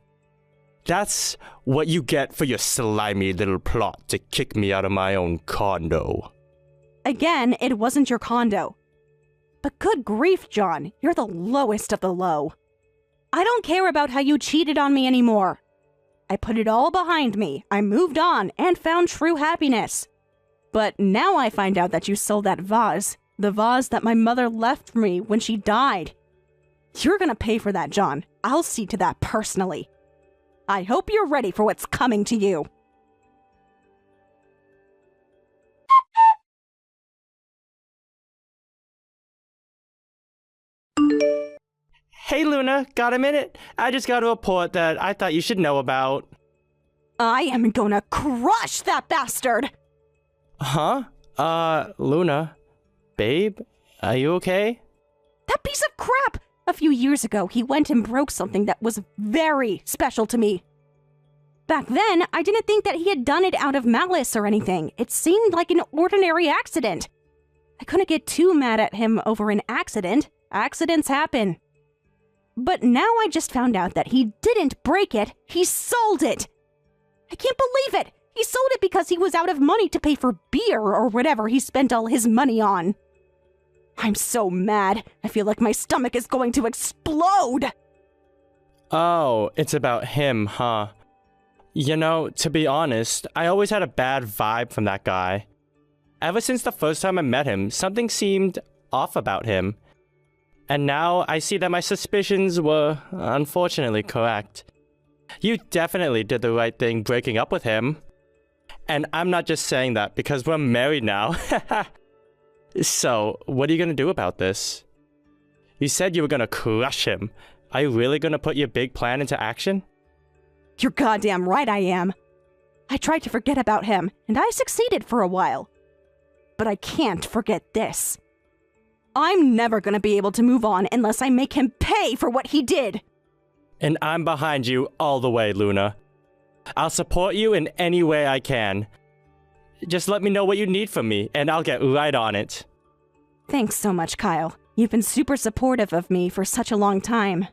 That's what you get for your slimy little plot to kick me out of my own condo. Again, it wasn't your condo. But good grief, John, you're the lowest of the low. I don't care about how you cheated on me anymore. I put it all behind me. I moved on and found true happiness. But now I find out that you sold that vase, the vase that my mother left for me when she died. You're gonna pay for that, John. I'll see to that personally. I hope you're ready for what's coming to you. Hey Luna, got a minute? I just got a report that I thought you should know about. I am gonna crush that bastard! Huh? Luna? Babe? Are you okay? That piece of crap! A few years ago, he went and broke something that was very special to me. Back then, I didn't think that he had done it out of malice or anything. It seemed like an ordinary accident. I couldn't get too mad at him over an accident. Accidents happen. But now I just found out that he didn't break it, he sold it! I can't believe it! He sold it because he was out of money to pay for beer or whatever he spent all his money on. I'm so mad. I feel like my stomach is going to explode! Oh, it's about him, huh? You know, to be honest, I always had a bad vibe from that guy. Ever since the first time I met him, something seemed off about him. And now I see that my suspicions were, unfortunately, correct. You definitely did the right thing breaking up with him. And I'm not just saying that because we're married now. So, what are you gonna do about this? You said you were gonna crush him. Are you really gonna put your big plan into action? You're goddamn right I am. I tried to forget about him, and I succeeded for a while. But I can't forget this. I'm never gonna be able to move on unless I make him pay for what he did. And I'm behind you all the way, Luna. I'll support you in any way I can. Just let me know what you need from me, and I'll get right on it. Thanks so much, Kyle. You've been super supportive of me for such a long time.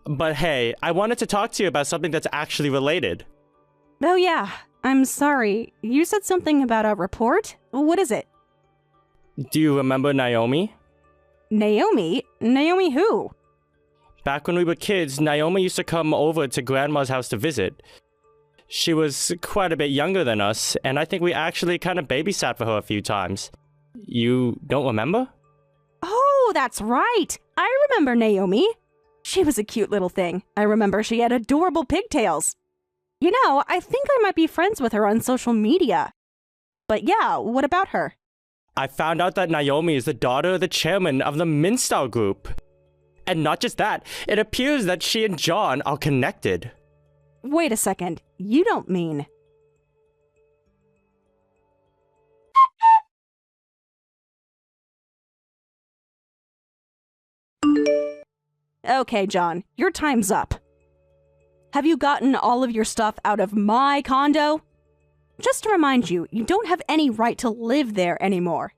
But hey, I wanted to talk to you about something that's actually related. Oh yeah, I'm sorry. You said something about a report? What is it? Do you remember Naomi? Naomi? Naomi who? Back when we were kids, Naomi used to come over to Grandma's house to visit. She was quite a bit younger than us, and I think we actually kind of babysat for her a few times. You don't remember? Oh, that's right. I remember Naomi. She was a cute little thing. I remember she had adorable pigtails. You know, I think I might be friends with her on social media. But yeah, what about her? I found out that Naomi is the daughter of the chairman of the Minstow Group. And not just that, it appears that she and John are connected. Wait a second, you don't mean... Okay, John, your time's up. Have you gotten all of your stuff out of my condo? Just to remind you, you don't have any right to live there anymore.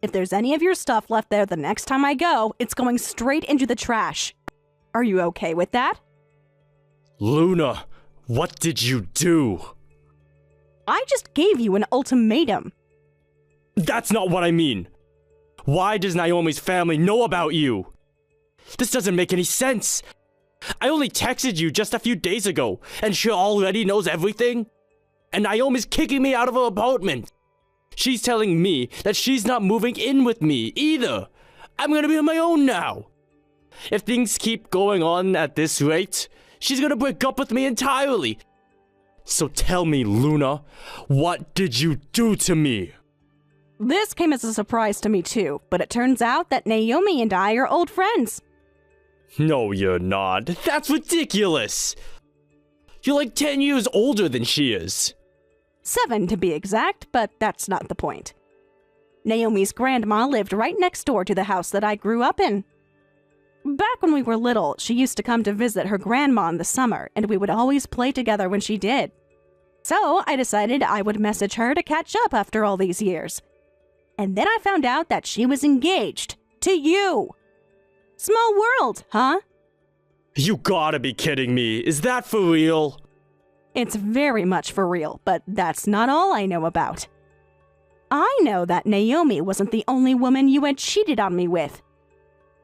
If there's any of your stuff left there the next time I go, it's going straight into the trash. Are you okay with that? Luna, what did you do? I just gave you an ultimatum. That's not what I mean. Why does Naomi's family know about you? This doesn't make any sense. I only texted you just a few days ago, and she already knows everything? And Naomi's kicking me out of her apartment. She's telling me that she's not moving in with me either. I'm gonna be on my own now. If things keep going on at this rate, she's gonna break up with me entirely. So tell me, Luna, what did you do to me? This came as a surprise to me too, but it turns out that Naomi and I are old friends. No, you're not. That's ridiculous. You're like 10 years older than she is. 7 to be exact, but that's not the point. Naomi's grandma lived right next door to the house that I grew up in. Back when we were little, she used to come to visit her grandma in the summer, and we would always play together when she did. So I decided I would message her to catch up after all these years. And then I found out that she was engaged to you. Small world, huh? You gotta be kidding me. Is that for real? It's very much for real, but that's not all I know about. I know that Naomi wasn't the only woman you had cheated on me with.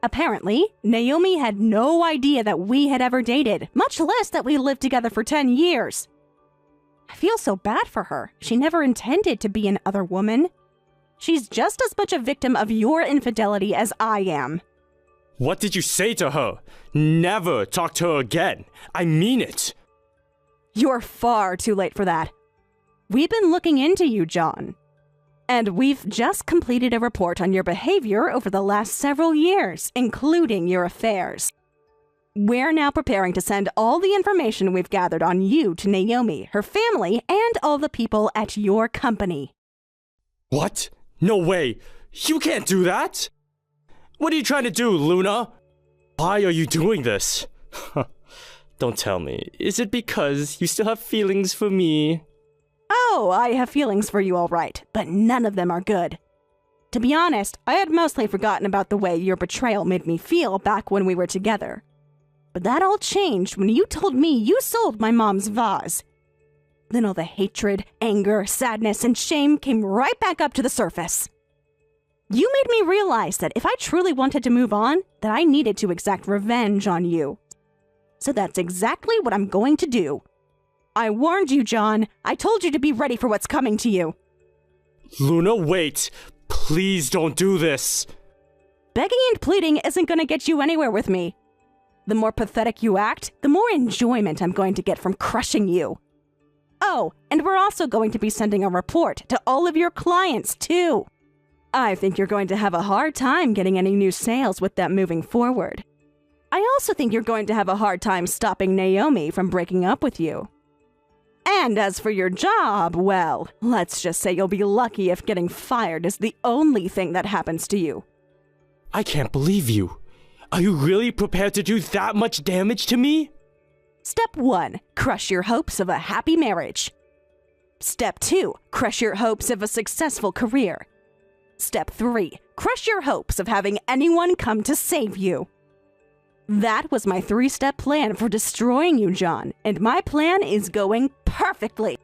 Apparently, Naomi had no idea that we had ever dated, much less that we lived together for 10 years. I feel so bad for her. She never intended to be another woman. She's just as much a victim of your infidelity as I am. What did you say to her? Never talk to her again. I mean it. You're far too late for that. We've been looking into you, John. And we've just completed a report on your behavior over the last several years, including your affairs. We're now preparing to send all the information we've gathered on you to Naomi, her family, and all the people at your company. What? No way. You can't do that. What are you trying to do, Luna? Why are you doing this? Don't tell me. Is it because you still have feelings for me? Oh, I have feelings for you all right, but none of them are good. To be honest, I had mostly forgotten about the way your betrayal made me feel back when we were together. But that all changed when you told me you sold my mom's vase. Then all the hatred, anger, sadness, and shame came right back up to the surface. You made me realize that if I truly wanted to move on, that I needed to exact revenge on you. So that's exactly what I'm going to do. I warned you, John. I told you to be ready for what's coming to you. Luna, wait. Please don't do this. Begging and pleading isn't going to get you anywhere with me. The more pathetic you act, the more enjoyment I'm going to get from crushing you. Oh, and we're also going to be sending a report to all of your clients, too. I think you're going to have a hard time getting any new sales with them moving forward. I also think you're going to have a hard time stopping Naomi from breaking up with you. And as for your job, well, let's just say you'll be lucky if getting fired is the only thing that happens to you. I can't believe you. Are you really prepared to do that much damage to me? Step 1. Crush your hopes of a happy marriage. Step 2. Crush your hopes of a successful career. Step 3. Crush your hopes of having anyone come to save you. That was my 3-step plan for destroying you, John, and my plan is going perfectly.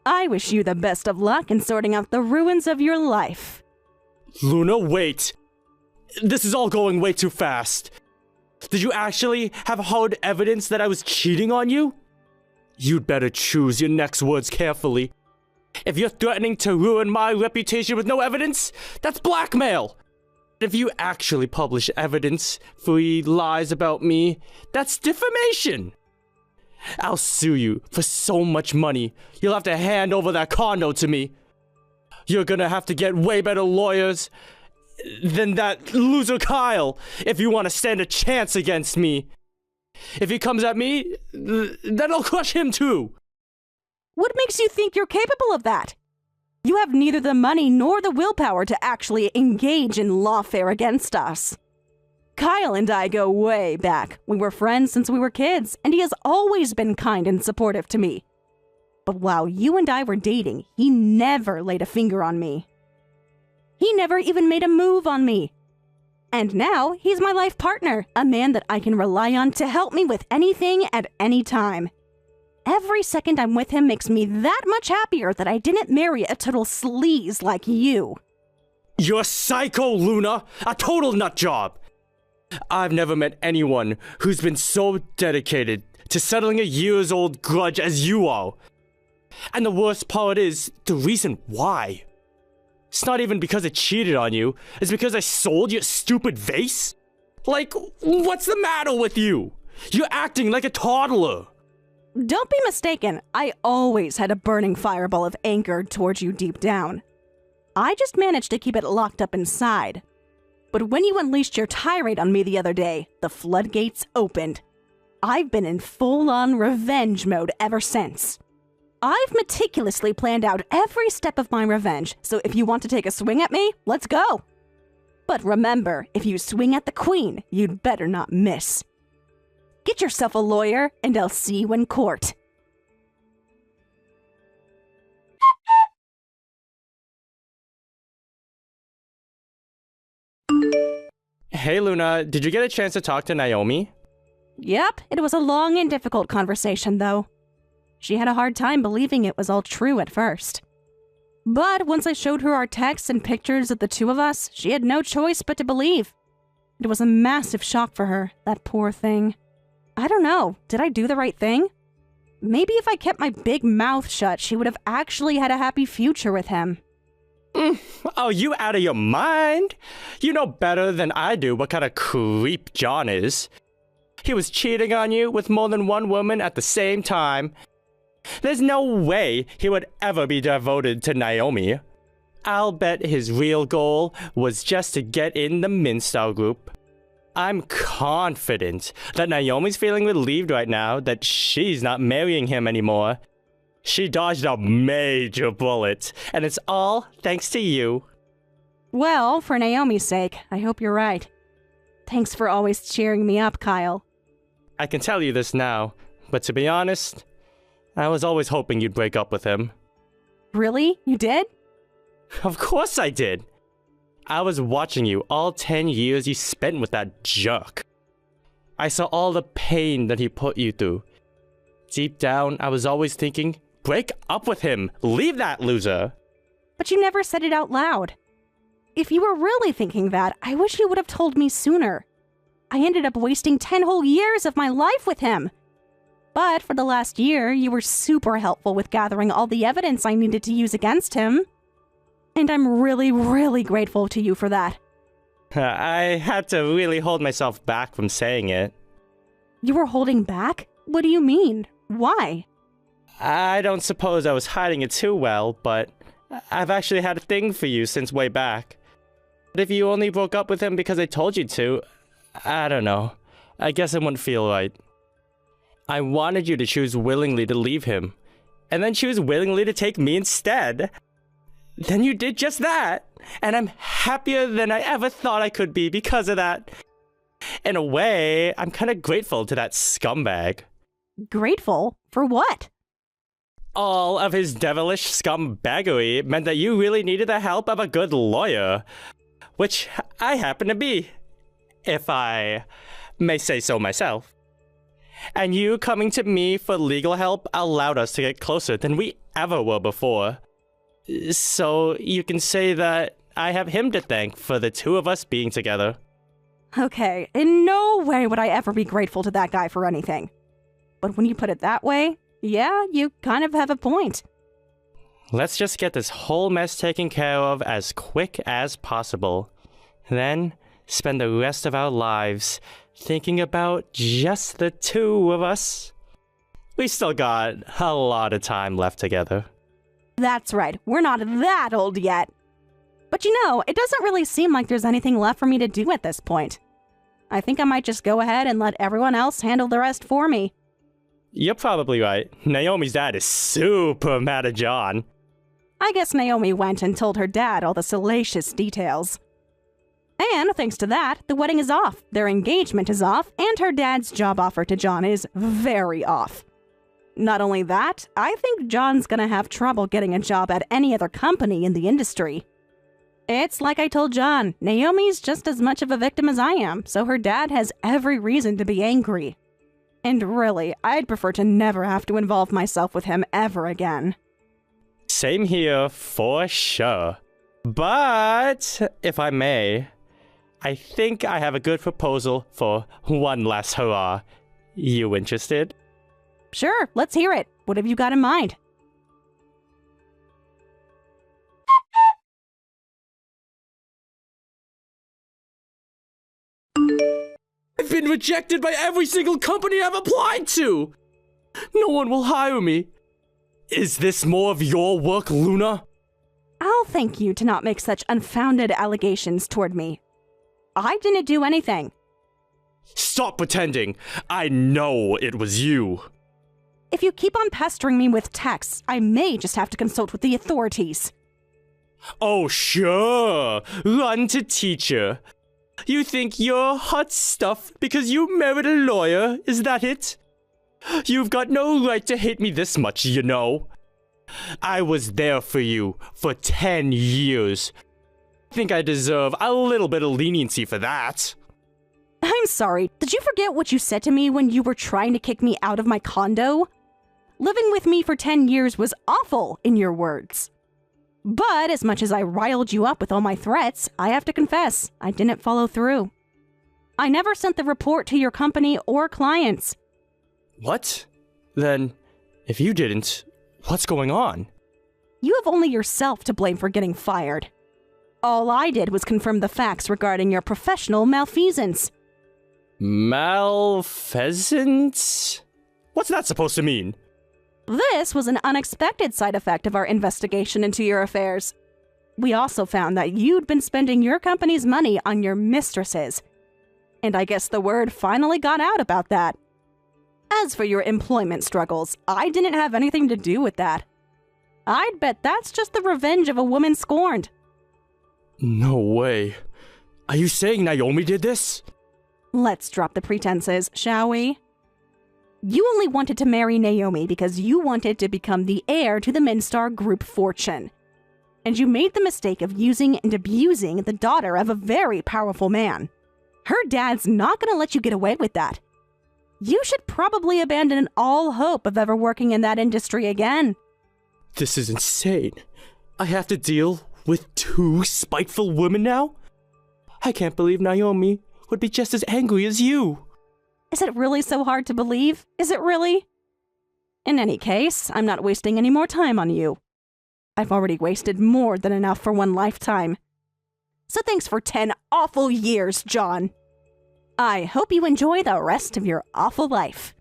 I wish you the best of luck in sorting out the ruins of your life. Luna, wait. This is all going way too fast. Did you actually have hard evidence that I was cheating on you? You'd better choose your next words carefully. If you're threatening to ruin my reputation with no evidence, that's blackmail. If you actually publish evidence-free lies about me, that's defamation. I'll sue you for so much money, you'll have to hand over that condo to me. You're gonna have to get way better lawyers than that loser Kyle if you want to stand a chance against me. If he comes at me, then I'll crush him too. What makes you think you're capable of that? You have neither the money nor the willpower to actually engage in lawfare against us. Kyle and I go way back. We were friends since we were kids, and he has always been kind and supportive to me. But while you and I were dating, he never laid a finger on me. He never even made a move on me. And now, he's my life partner, a man that I can rely on to help me with anything at any time. Every second I'm with him makes me that much happier that I didn't marry a total sleaze like you. You're psycho, Luna! A total nutjob! I've never met anyone who's been so dedicated to settling a years-old grudge as you are. And the worst part is, the reason why. It's not even because I cheated on you, it's because I sold your stupid vase? Like, what's the matter with you? You're acting like a toddler. Don't be mistaken, I always had a burning fireball of anger towards you deep down. I just managed to keep it locked up inside. But when you unleashed your tirade on me the other day, the floodgates opened. I've been in full-on revenge mode ever since. I've meticulously planned out every step of my revenge, so if you want to take a swing at me, let's go. But remember, if you swing at the queen, you'd better not miss. Get yourself a lawyer, and I'll see you in court. Hey Luna, did you get a chance to talk to Naomi? Yep, it was a long and difficult conversation, though. She had a hard time believing it was all true at first. But once I showed her our texts and pictures of the two of us, she had no choice but to believe. It was a massive shock for her, that poor thing. I don't know, did I do the right thing? Maybe if I kept my big mouth shut, she would have actually had a happy future with him. Oh, you out of your mind? You know better than I do what kind of creep John is. He was cheating on you with more than one woman at the same time. There's no way he would ever be devoted to Naomi. I'll bet his real goal was just to get in the Minstyle group. I'm confident that Naomi's feeling relieved right now that she's not marrying him anymore. She dodged a major bullet, and it's all thanks to you. Well, for Naomi's sake, I hope you're right. Thanks for always cheering me up, Kyle. I can tell you this now, but to be honest, I was always hoping you'd break up with him. Really? You did? Of course I did. I was watching you all 10 years you spent with that jerk. I saw all the pain that he put you through. Deep down, I was always thinking, break up with him. Leave that loser. But you never said it out loud. If you were really thinking that, I wish you would have told me sooner. I ended up wasting 10 whole years of my life with him. But for the last year, you were super helpful with gathering all the evidence I needed to use against him. And I'm really, really grateful to you for that. I had to really hold myself back from saying it. You were holding back? What do you mean? Why? I don't suppose I was hiding it too well, but I've actually had a thing for you since way back. But if you only broke up with him because I told you to, I don't know. I guess it wouldn't feel right. I wanted you to choose willingly to leave him, and then choose willingly to take me instead. then you did just that. And I'm happier than I ever thought I could be because of that. In a way, I'm kind of grateful to that scumbag. Grateful? For what? All of his devilish scumbaggery meant that you really needed the help of a good lawyer. Which I happen to be, if I may say so myself. And you coming to me for legal help allowed us to get closer than we ever were before. So you can say that I have him to thank for the two of us being together. Okay, in no way would I ever be grateful to that guy for anything. But when you put it that way, yeah, you kind of have a point. Let's just get this whole mess taken care of as quick as possible. Then spend the rest of our lives thinking about just the two of us. We still got a lot of time left together. That's right, we're not that old yet. But you know, it doesn't really seem like there's anything left for me to do at this point. I think I might just go ahead and let everyone else handle the rest for me. You're probably right. Naomi's dad is super mad at John. I guess Naomi went and told her dad all the salacious details. And thanks to that, the wedding is off, their engagement is off, and her dad's job offer to John is very off. Not only that, I think John's gonna have trouble getting a job at any other company in the industry. It's like I told John, Naomi's just as much of a victim as I am, so her dad has every reason to be angry. And really, I'd prefer to never have to involve myself with him ever again. Same here, for sure. But, if I may, I think I have a good proposal for one last hurrah. You interested? Sure, let's hear it. What have you got in mind? I've been rejected by every single company I've applied to! No one will hire me. Is this more of your work, Luna? I'll thank you to not make such unfounded allegations toward me. I didn't do anything. Stop pretending. I know it was you. If you keep on pestering me with texts, I may just have to consult with the authorities. Oh, sure. Run to teacher. You think you're hot stuff because you married a lawyer, is that it? You've got no right to hate me this much, you know. I was there for you for 10 years. I think I deserve a little bit of leniency for that. I'm sorry, did you forget what you said to me when you were trying to kick me out of my condo? Living with me for 10 years was awful, in your words. But as much as I riled you up with all my threats, I have to confess, I didn't follow through. I never sent the report to your company or clients. What? Then, if you didn't, what's going on? You have only yourself to blame for getting fired. All I did was confirm the facts regarding your professional malfeasance. Malfeasance? What's that supposed to mean? This was an unexpected side effect of our investigation into your affairs. We also found that you'd been spending your company's money on your mistresses. And I guess the word finally got out about that. As for your employment struggles, I didn't have anything to do with that. I'd bet that's just the revenge of a woman scorned. No way. Are you saying Naomi did this? Let's drop the pretenses, shall we? You only wanted to marry Naomi because you wanted to become the heir to the Minstar Group fortune. And you made the mistake of using and abusing the daughter of a very powerful man. Her dad's not going to let you get away with that. You should probably abandon all hope of ever working in that industry again. This is insane. I have to deal with two spiteful women now? I can't believe Naomi would be just as angry as you. Is it really so hard to believe? Is it really? In any case, I'm not wasting any more time on you. I've already wasted more than enough for one lifetime. So thanks for 10 awful years, John. I hope you enjoy the rest of your awful life.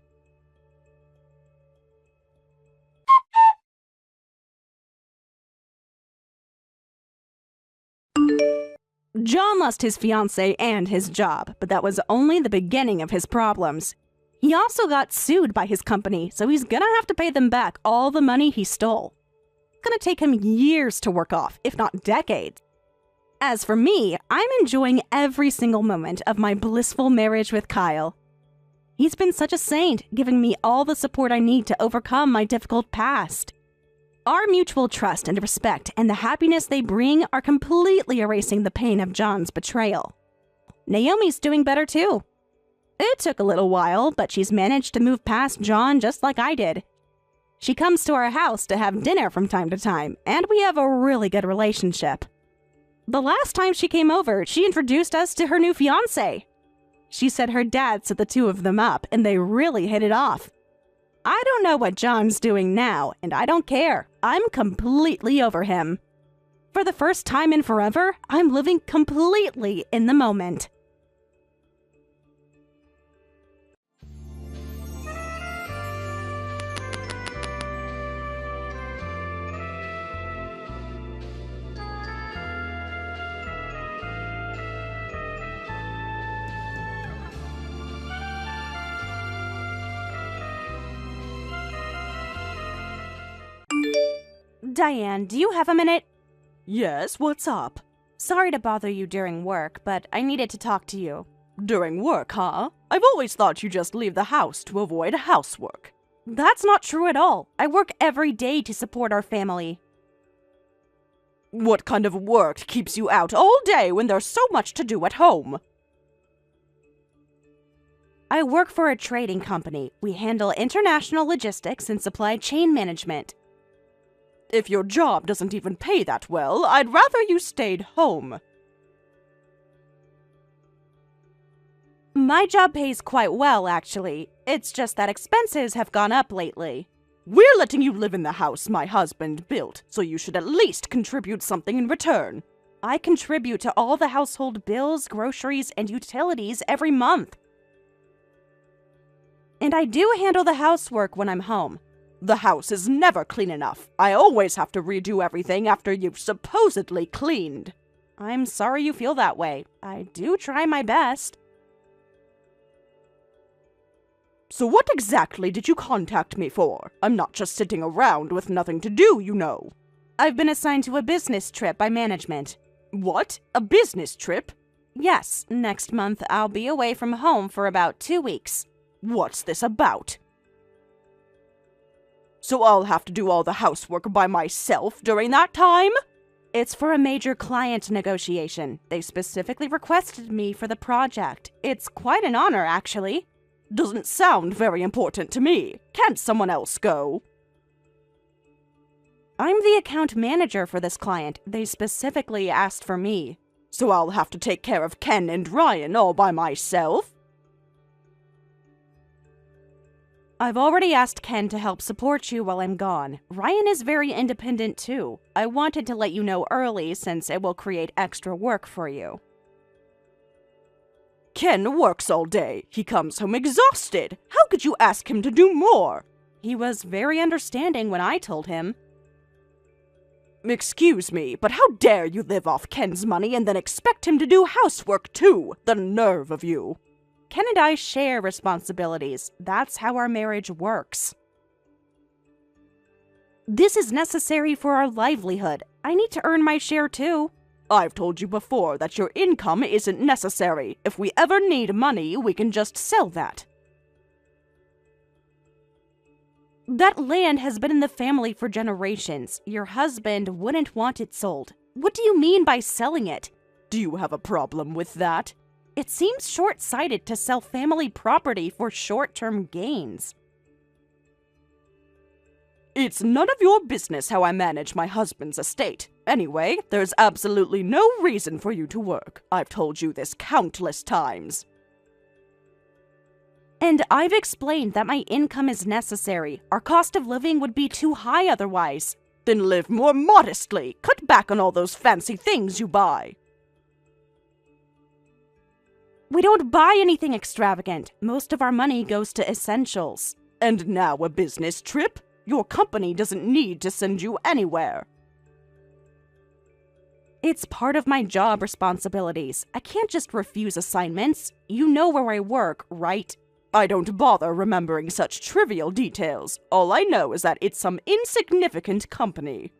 John lost his fiancée and his job, but that was only the beginning of his problems. He also got sued by his company, so he's gonna have to pay them back all the money he stole. Gonna take him years to work off, if not decades. As for me, I'm enjoying every single moment of my blissful marriage with Kyle. He's been such a saint, giving me all the support I need to overcome my difficult past. Our mutual trust and respect and the happiness they bring are completely erasing the pain of John's betrayal. Naomi's doing better too. It took a little while, but she's managed to move past John just like I did. She comes to our house to have dinner from time to time, and we have a really good relationship. The last time she came over, she introduced us to her new fiancé. She said her dad set the two of them up, and they really hit it off. I don't know what John's doing now, and I don't care. I'm completely over him. For the first time in forever, I'm living completely in the moment. Diane, do you have a minute? Yes, what's up? Sorry to bother you during work, but I needed to talk to you. During work, huh? I've always thought you just leave the house to avoid housework. That's not true at all. I work every day to support our family. What kind of work keeps you out all day when there's so much to do at home? I work for a trading company. We handle international logistics and supply chain management. If your job doesn't even pay that well, I'd rather you stayed home. My job pays quite well, actually. It's just that expenses have gone up lately. We're letting you live in the house my husband built, so you should at least contribute something in return. I contribute to all the household bills, groceries, and utilities every month. And I do handle the housework when I'm home. The house is never clean enough. I always have to redo everything after you've supposedly cleaned. I'm sorry you feel that way. I do try my best. So what exactly did you contact me for? I'm not just sitting around with nothing to do, you know. I've been assigned to a business trip by management. What? A business trip? Yes, next month I'll be away from home for about 2 weeks. What's this about? So I'll have to do all the housework by myself during that time? It's for a major client negotiation. They specifically requested me for the project. It's quite an honor, actually. Doesn't sound very important to me. Can't someone else go? I'm the account manager for this client. They specifically asked for me. So I'll have to take care of Ken and Ryan all by myself? I've already asked Ken to help support you while I'm gone. Ryan is very independent too. I wanted to let you know early since it will create extra work for you. Ken works all day. He comes home exhausted. How could you ask him to do more? He was very understanding when I told him. Excuse me, but how dare you live off Ken's money and then expect him to do housework too? The nerve of you. Ken and I share responsibilities. That's how our marriage works. This is necessary for our livelihood. I need to earn my share too. I've told you before that your income isn't necessary. If we ever need money, we can just sell that. That land has been in the family for generations. Your husband wouldn't want it sold. What do you mean by selling it? Do you have a problem with that? It seems short-sighted to sell family property for short-term gains. It's none of your business how I manage my husband's estate. Anyway, there's absolutely no reason for you to work. I've told you this countless times. And I've explained that my income is necessary. Our cost of living would be too high otherwise. Then live more modestly. Cut back on all those fancy things you buy. We don't buy anything extravagant. Most of our money goes to essentials. And now a business trip? Your company doesn't need to send you anywhere. It's part of my job responsibilities. I can't just refuse assignments. You know where I work, right? I don't bother remembering such trivial details. All I know is that it's some insignificant company.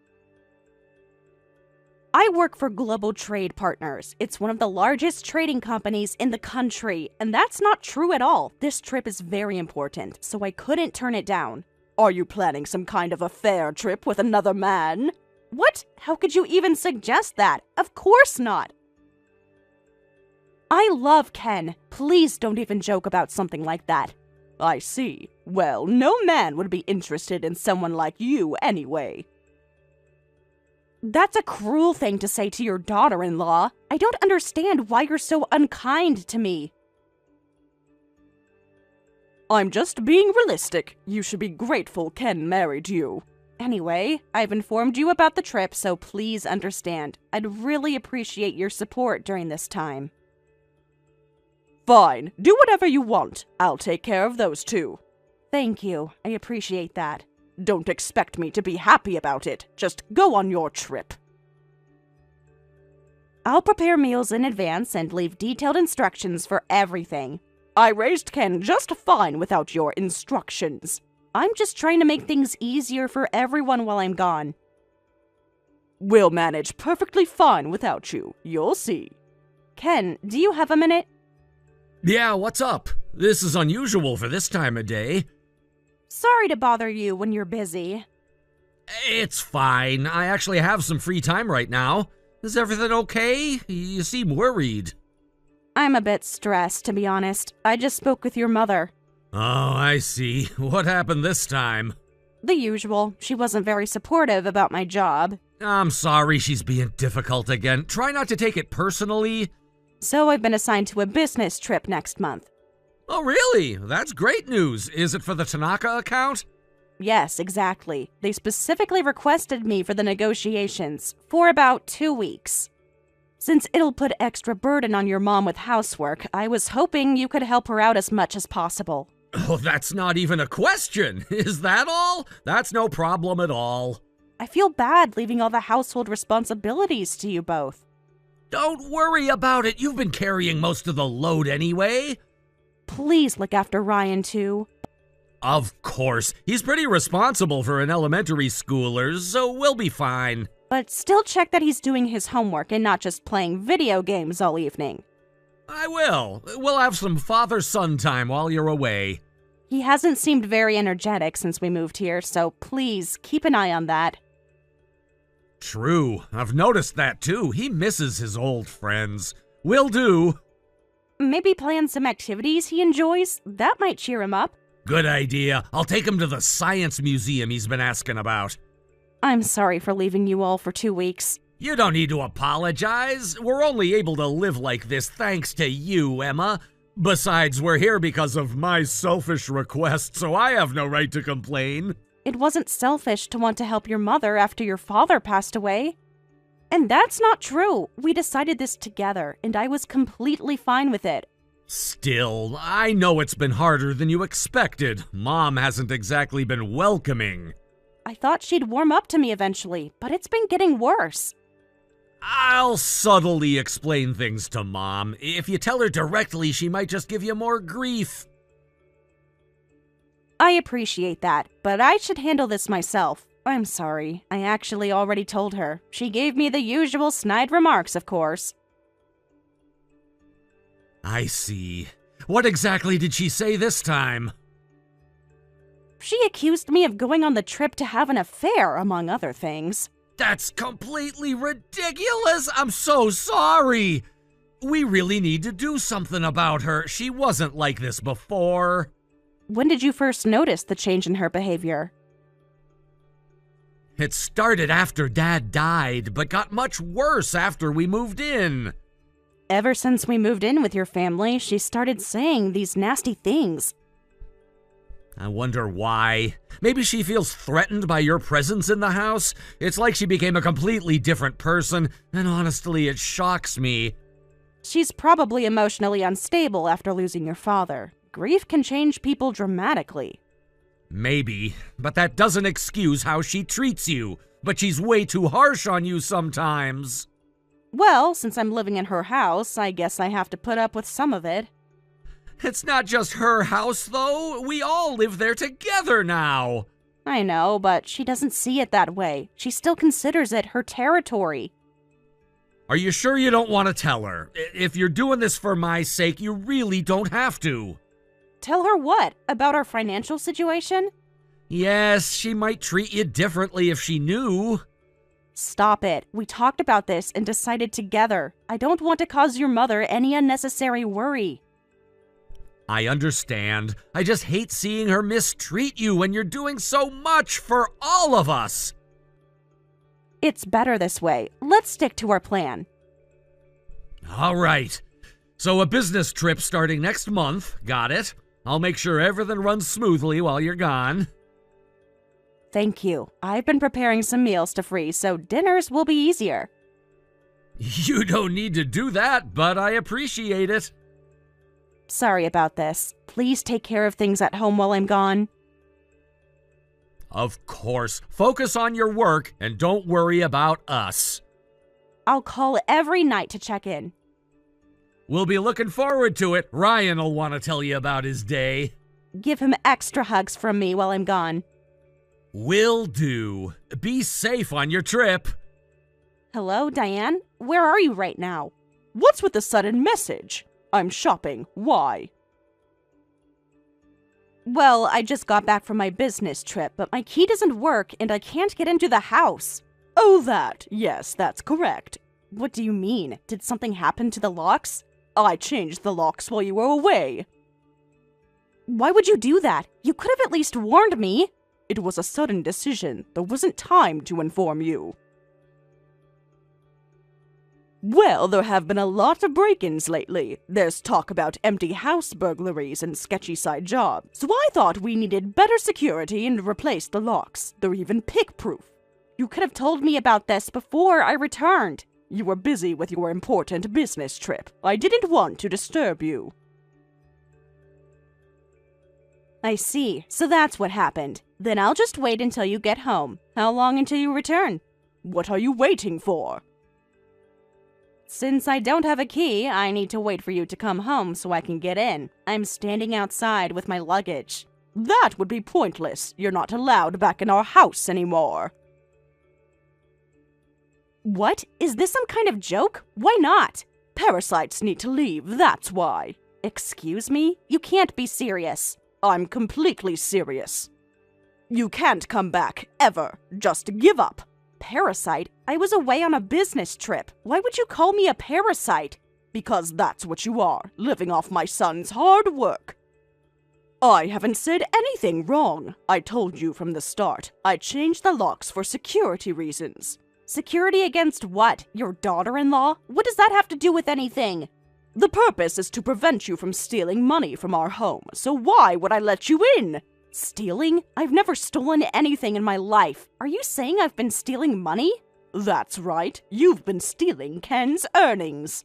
I work for Global Trade Partners. It's one of the largest trading companies in the country, and that's not true at all. This trip is very important, so I couldn't turn it down. Are you planning some kind of affair trip with another man? What? How could you even suggest that? Of course not. I love Ken. Please don't even joke about something like that. I see. Well, no man would be interested in someone like you anyway. That's a cruel thing to say to your daughter-in-law. I don't understand why you're so unkind to me. I'm just being realistic. You should be grateful Ken married you. Anyway, I've informed you about the trip, so please understand. I'd really appreciate your support during this time. Fine. Do whatever you want. I'll take care of those two. Thank you. I appreciate that. Don't expect me to be happy about it. Just go on your trip. I'll prepare meals in advance and leave detailed instructions for everything. I raised Ken just fine without your instructions. I'm just trying to make things easier for everyone while I'm gone. We'll manage perfectly fine without you. You'll see. Ken, do you have a minute? Yeah, what's up? This is unusual for this time of day. Sorry to bother you when you're busy. It's fine. I actually have some free time right now. Is everything okay? You seem worried. I'm a bit stressed, to be honest. I just spoke with your mother. Oh, I see. What happened this time? The usual. She wasn't very supportive about my job. I'm sorry she's being difficult again. Try not to take it personally. So I've been assigned to a business trip next month. Oh, really? That's great news. Is it for the Tanaka account? Yes, exactly. They specifically requested me for the negotiations for about 2 weeks. Since it'll put extra burden on your mom with housework, I was hoping you could help her out as much as possible. Oh, that's not even a question. Is that all? That's no problem at all. I feel bad leaving all the household responsibilities to you both. Don't worry about it. You've been carrying most of the load anyway. Please look after Ryan, too. Of course. He's pretty responsible for an elementary schooler, so we'll be fine. But still check that he's doing his homework and not just playing video games all evening. I will. We'll have some father-son time while you're away. He hasn't seemed very energetic since we moved here, so please keep an eye on that. True. I've noticed that too. He misses his old friends. Will do. Maybe plan some activities he enjoys? That might cheer him up. Good idea. I'll take him to the science museum he's been asking about. I'm sorry for leaving you all for 2 weeks. You don't need to apologize. We're only able to live like this thanks to you, Emma. Besides, we're here because of my selfish request, so I have no right to complain. It wasn't selfish to want to help your mother after your father passed away. And that's not true. We decided this together, and I was completely fine with it. Still, I know it's been harder than you expected. Mom hasn't exactly been welcoming. I thought she'd warm up to me eventually, but it's been getting worse. I'll subtly explain things to Mom. If you tell her directly, she might just give you more grief. I appreciate that, but I should handle this myself. I'm sorry. I actually already told her. She gave me the usual snide remarks, of course. I see. What exactly did she say this time? She accused me of going on the trip to have an affair, among other things. That's completely ridiculous! I'm so sorry! We really need to do something about her. She wasn't like this before. When did you first notice the change in her behavior? It started after Dad died, but got much worse after we moved in. Ever since we moved in with your family, she started saying these nasty things. I wonder why. Maybe she feels threatened by your presence in the house? It's like she became a completely different person, and honestly, it shocks me. She's probably emotionally unstable after losing your father. Grief can change people dramatically. Maybe, but that doesn't excuse how she treats you. But she's way too harsh on you sometimes. Well, since I'm living in her house, I guess I have to put up with some of it. It's not just her house, though. We all live there together now. I know, but she doesn't see it that way. She still considers it her territory. Are you sure you don't want to tell her? If you're doing this for my sake, you really don't have to. Tell her what? About our financial situation? Yes, she might treat you differently if she knew. Stop it. We talked about this and decided together. I don't want to cause your mother any unnecessary worry. I understand. I just hate seeing her mistreat you when you're doing so much for all of us. It's better this way. Let's stick to our plan. All right. So a business trip starting next month. Got it? I'll make sure everything runs smoothly while you're gone. Thank you. I've been preparing some meals to freeze, so dinners will be easier. You don't need to do that, but I appreciate it. Sorry about this. Please take care of things at home while I'm gone. Of course. Focus on your work and don't worry about us. I'll call every night to check in. We'll be looking forward to it. Ryan will want to tell you about his day. Give him extra hugs from me while I'm gone. Will do. Be safe on your trip. Hello, Diane? Where are you right now? What's with the sudden message? I'm shopping. Why? Well, I just got back from my business trip, but my key doesn't work and I can't get into the house. Oh, that. Yes, that's correct. What do you mean? Did something happen to the locks? I changed the locks while you were away. Why would you do that? You could have at least warned me. It was a sudden decision. There wasn't time to inform you. Well, there have been a lot of break-ins lately. There's talk about empty house burglaries and sketchy side jobs. So I thought we needed better security and replaced the locks. They're even pick-proof. You could have told me about this before I returned. You were busy with your important business trip. I didn't want to disturb you. I see. So that's what happened. Then I'll just wait until you get home. How long until you return? What are you waiting for? Since I don't have a key, I need to wait for you to come home so I can get in. I'm standing outside with my luggage. That would be pointless. You're not allowed back in our house anymore. What? Is this some kind of joke? Why not? Parasites need to leave, that's why. Excuse me? You can't be serious. I'm completely serious. You can't come back, ever. Just give up. Parasite? I was away on a business trip. Why would you call me a parasite? Because that's what you are, living off my son's hard work. I haven't said anything wrong. I told you from the start. I changed the locks for security reasons. Security against what? Your daughter-in-law? What does that have to do with anything? The purpose is to prevent you from stealing money from our home, so why would I let you in? Stealing? I've never stolen anything in my life. Are you saying I've been stealing money? That's right. You've been stealing Ken's earnings.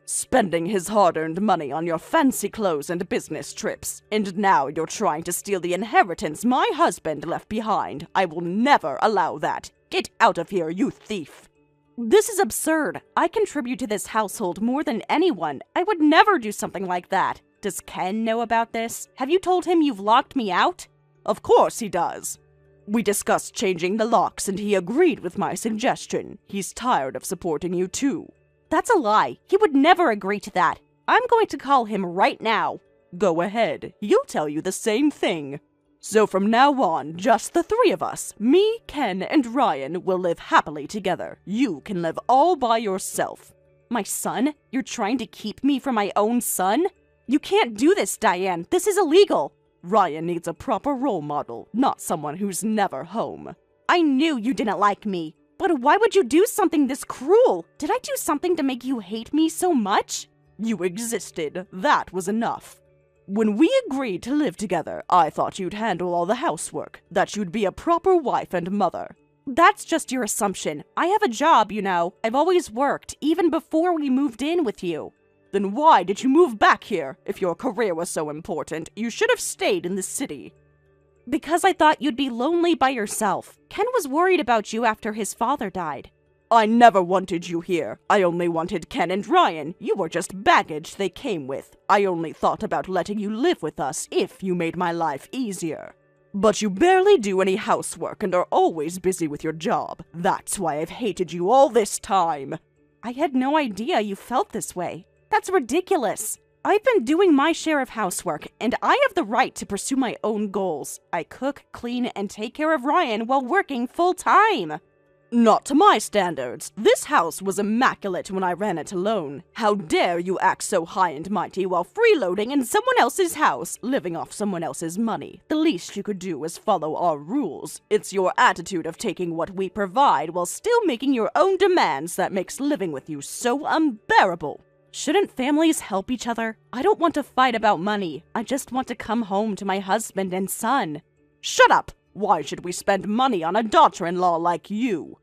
Spending his hard-earned money on your fancy clothes and business trips. And now you're trying to steal the inheritance my husband left behind. I will never allow that. Get out of here, you thief. This is absurd. I contribute to this household more than anyone. I would never do something like that. Does Ken know about this? Have you told him you've locked me out? Of course he does. We discussed changing the locks and he agreed with my suggestion. He's tired of supporting you too. That's a lie. He would never agree to that. I'm going to call him right now. Go ahead. He'll tell you the same thing. So from now on, just the three of us, me, Ken, and Ryan, will live happily together. You can live all by yourself. My son? You're trying to keep me from my own son? You can't do this, Diane. This is illegal. Ryan needs a proper role model, not someone who's never home. I knew you didn't like me. But why would you do something this cruel? Did I do something to make you hate me so much? You existed. That was enough. When we agreed to live together, I thought you'd handle all the housework, that you'd be a proper wife and mother. That's just your assumption. I have a job, you know. I've always worked, even before we moved in with you. Then why did you move back here? If your career was so important, you should have stayed in the city. Because I thought you'd be lonely by yourself. Ken was worried about you after his father died. I never wanted you here. I only wanted Ken and Ryan. You were just baggage they came with. I only thought about letting you live with us if you made my life easier. But you barely do any housework and are always busy with your job. That's why I've hated you all this time. I had no idea you felt this way. That's ridiculous. I've been doing my share of housework, and I have the right to pursue my own goals. I cook, clean, and take care of Ryan while working full-time. Not to my standards. This house was immaculate when I ran it alone. How dare you act so high and mighty while freeloading in someone else's house, living off someone else's money. The least you could do is follow our rules. It's your attitude of taking what we provide while still making your own demands that makes living with you so unbearable. Shouldn't families help each other? I don't want to fight about money. I just want to come home to my husband and son. Shut up! Why should we spend money on a daughter-in-law like you?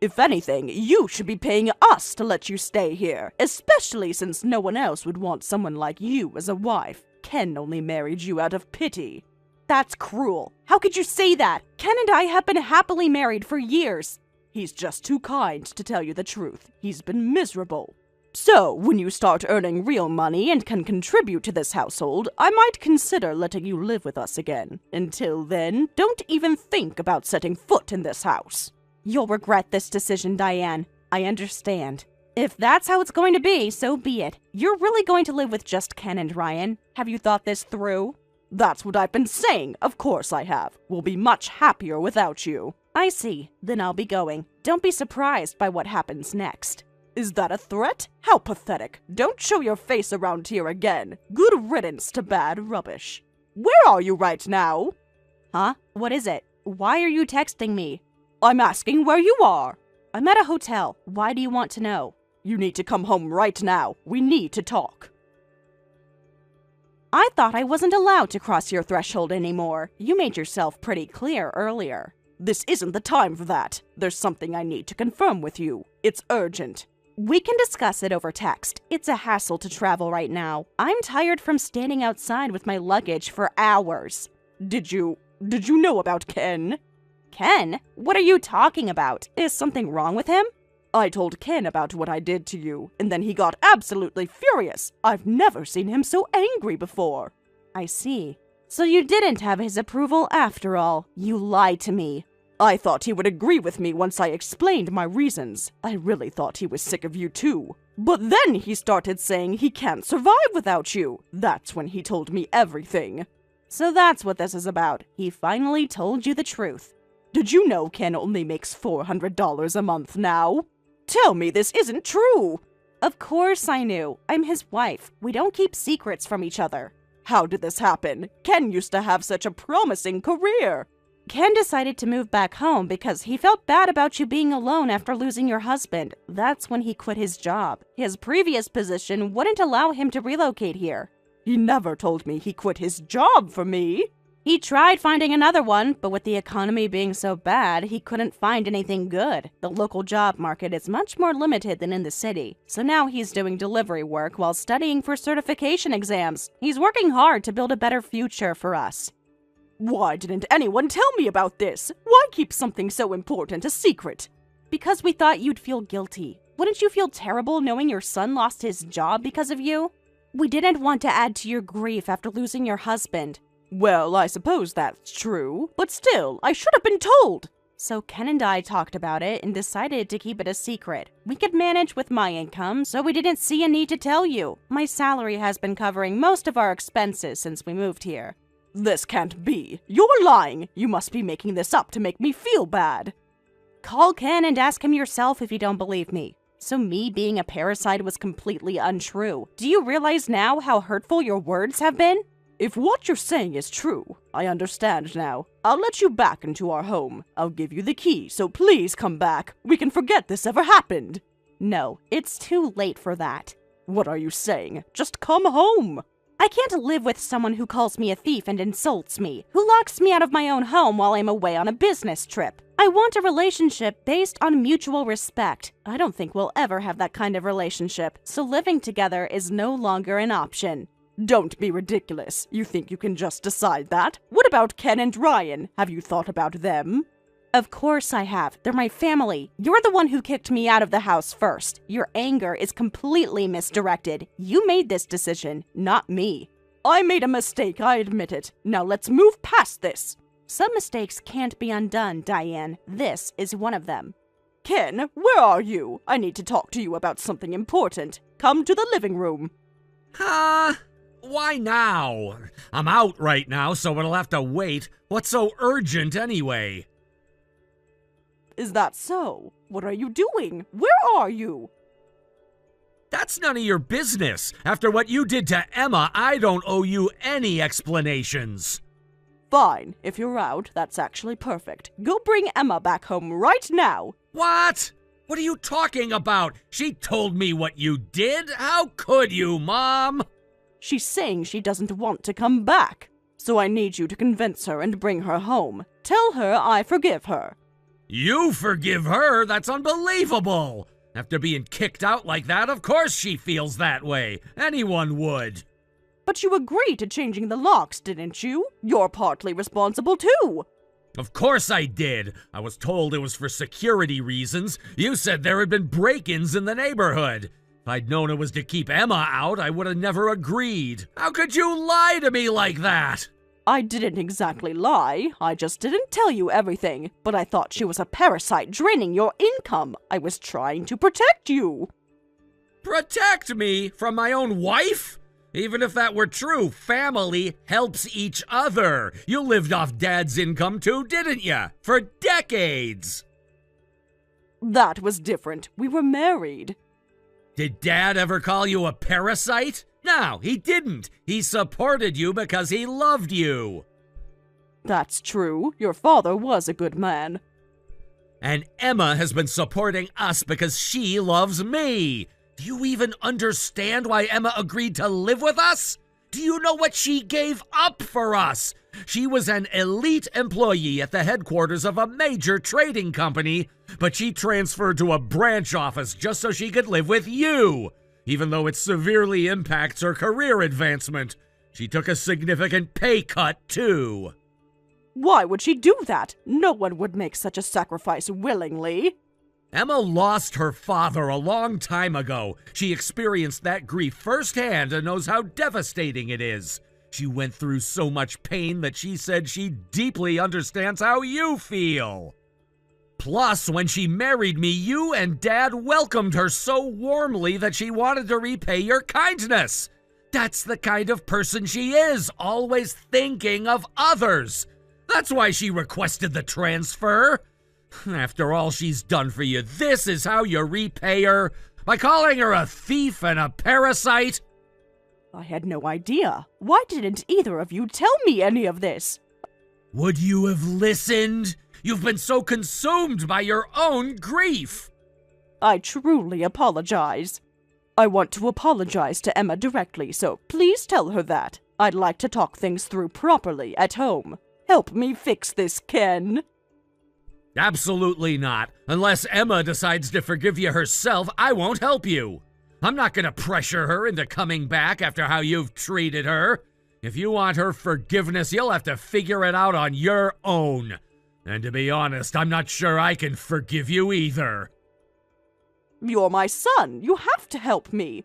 If anything, you should be paying us to let you stay here, especially since no one else would want someone like you as a wife. Ken only married you out of pity. That's cruel. How could you say that? Ken and I have been happily married for years. He's just too kind to tell you the truth. He's been miserable. So, when you start earning real money and can contribute to this household, I might consider letting you live with us again. Until then, don't even think about setting foot in this house. You'll regret this decision, Diane. I understand. If that's how it's going to be, so be it. You're really going to live with just Ken and Ryan. Have you thought this through? That's what I've been saying. Of course I have. We'll be much happier without you. I see. Then I'll be going. Don't be surprised by what happens next. Is that a threat? How pathetic. Don't show your face around here again. Good riddance to bad rubbish. Where are you right now? Huh? What is it? Why are you texting me? I'm asking where you are. I'm at a hotel. Why do you want to know? You need to come home right now. We need to talk. I thought I wasn't allowed to cross your threshold anymore. You made yourself pretty clear earlier. This isn't the time for that. There's something I need to confirm with you. It's urgent. We can discuss it over text. It's a hassle to travel right now. I'm tired from standing outside with my luggage for hours. Did you know about Ken? Ken? What are you talking about? Is something wrong with him? I told Ken about what I did to you, and then he got absolutely furious. I've never seen him so angry before. I see. So you didn't have his approval after all. You lied to me. I thought he would agree with me once I explained my reasons. I really thought he was sick of you too. But then he started saying he can't survive without you. That's when he told me everything. So that's what this is about. He finally told you the truth. Did you know Ken only makes $400 a month now? Tell me this isn't true. Of course I knew. I'm his wife. We don't keep secrets from each other. How did this happen? Ken used to have such a promising career. Ken decided to move back home because he felt bad about you being alone after losing your husband. That's when he quit his job. His previous position wouldn't allow him to relocate here. He never told me he quit his job for me. He tried finding another one, but with the economy being so bad, he couldn't find anything good. The local job market is much more limited than in the city, so now he's doing delivery work while studying for certification exams. He's working hard to build a better future for us. Why didn't anyone tell me about this? Why keep something so important a secret? Because we thought you'd feel guilty. Wouldn't you feel terrible knowing your son lost his job because of you? We didn't want to add to your grief after losing your husband. Well, I suppose that's true, but still, I should have been told. So Ken and I talked about it and decided to keep it a secret. We could manage with my income, so we didn't see a need to tell you. My salary has been covering most of our expenses since we moved here. This can't be. You're lying. You must be making this up to make me feel bad. Call Ken and ask him yourself if you don't believe me. So me being a parasite was completely untrue. Do you realize now how hurtful your words have been? If what you're saying is true, I understand now. I'll let you back into our home. I'll give you the key, so please come back. We can forget this ever happened. No, it's too late for that. What are you saying? Just come home. I can't live with someone who calls me a thief and insults me, who locks me out of my own home while I'm away on a business trip. I want a relationship based on mutual respect. I don't think we'll ever have that kind of relationship, so living together is no longer an option. Don't be ridiculous. You think you can just decide that? What about Ken and Ryan? Have you thought about them? Of course I have. They're my family. You're the one who kicked me out of the house first. Your anger is completely misdirected. You made this decision, not me. I made a mistake, I admit it. Now let's move past this. Some mistakes can't be undone, Diane. This is one of them. Ken, where are you? I need to talk to you about something important. Come to the living room. Why now? I'm out right now, so it'll have to wait. What's so urgent anyway? Is that so? What are you doing? Where are you? That's none of your business. After what you did to Emma, I don't owe you any explanations. Fine. If you're out, that's actually perfect. Go bring Emma back home right now. What? What are you talking about? She told me what you did. How could you, Mom? She's saying she doesn't want to come back. So I need you to convince her and bring her home. Tell her I forgive her. You forgive her? That's unbelievable. After being kicked out like that, of course she feels that way. Anyone would. But you agreed to changing the locks, didn't you? You're partly responsible too. Of course I did. I was told it was for security reasons. You said there had been break-ins in the neighborhood. If I'd known it was to keep Emma out, I would have never agreed. How could you lie to me like that? I didn't exactly lie. I just didn't tell you everything. But I thought she was a parasite draining your income. I was trying to protect you. Protect me from my own wife? Even if that were true, family helps each other. You lived off Dad's income too, didn't you? For decades. That was different. We were married. Did Dad ever call you a parasite? No, he didn't. He supported you because he loved you. That's true. Your father was a good man. And Emma has been supporting us because she loves me. Do you even understand why Emma agreed to live with us? Do you know what she gave up for us? She was an elite employee at the headquarters of a major trading company, but she transferred to a branch office just so she could live with you. Even though it severely impacts her career advancement, she took a significant pay cut too. Why would she do that? No one would make such a sacrifice willingly. Emma lost her father a long time ago. She experienced that grief firsthand and knows how devastating it is. She went through so much pain that she said she deeply understands how you feel. Plus, when she married me, you and Dad welcomed her so warmly that she wanted to repay your kindness. That's the kind of person she is, always thinking of others. That's why she requested the transfer. After all she's done for you, this is how you repay her? By calling her a thief and a parasite? I had no idea. Why didn't either of you tell me any of this? Would you have listened? You've been so consumed by your own grief. I truly apologize. I want to apologize to Emma directly, so please tell her that. I'd like to talk things through properly at home. Help me fix this, Ken. Absolutely not. Unless Emma decides to forgive you herself, I won't help you. I'm not going to pressure her into coming back after how you've treated her. If you want her forgiveness, you'll have to figure it out on your own. And to be honest, I'm not sure I can forgive you either. You're my son. You have to help me.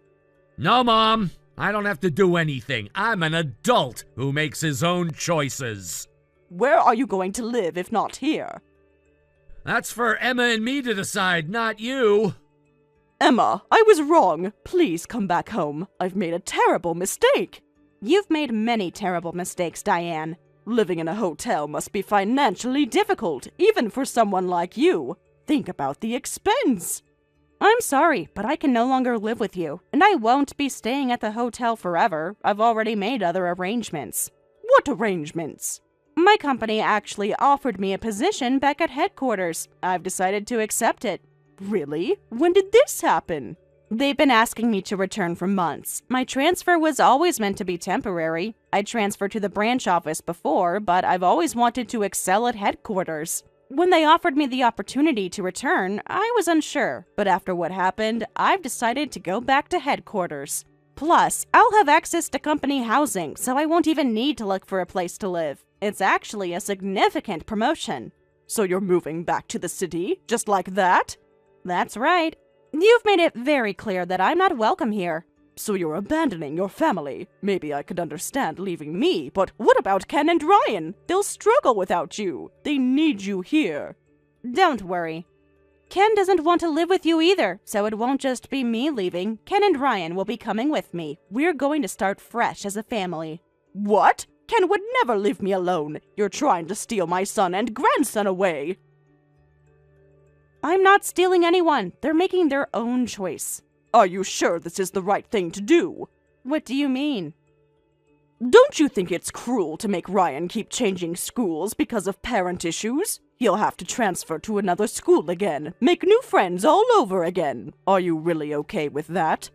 No, Mom. I don't have to do anything. I'm an adult who makes his own choices. Where are you going to live if not here? That's for Emma and me to decide, not you. Emma, I was wrong. Please come back home. I've made a terrible mistake. You've made many terrible mistakes, Diane. Living in a hotel must be financially difficult, even for someone like you. Think about the expense. I'm sorry, but I can no longer live with you, and I won't be staying at the hotel forever. I've already made other arrangements. What arrangements? My company actually offered me a position back at headquarters. I've decided to accept it. Really? When did this happen? They've been asking me to return for months. My transfer was always meant to be temporary. I transferred to the branch office before, but I've always wanted to excel at headquarters. When they offered me the opportunity to return, I was unsure, but after what happened, I've decided to go back to headquarters. Plus, I'll have access to company housing, so I won't even need to look for a place to live. It's actually a significant promotion. So you're moving back to the city, just like that? That's right. You've made it very clear that I'm not welcome here. So you're abandoning your family. Maybe I could understand leaving me, but what about Ken and Ryan? They'll struggle without you. They need you here. Don't worry. Ken doesn't want to live with you either, so it won't just be me leaving. Ken and Ryan will be coming with me. We're going to start fresh as a family. What? Ken would never leave me alone. You're trying to steal my son and grandson away. I'm not stealing anyone. They're making their own choice. Are you sure this is the right thing to do? What do you mean? Don't you think it's cruel to make Ryan keep changing schools because of parent issues? He'll have to transfer to another school again, make new friends all over again. Are you really okay with that?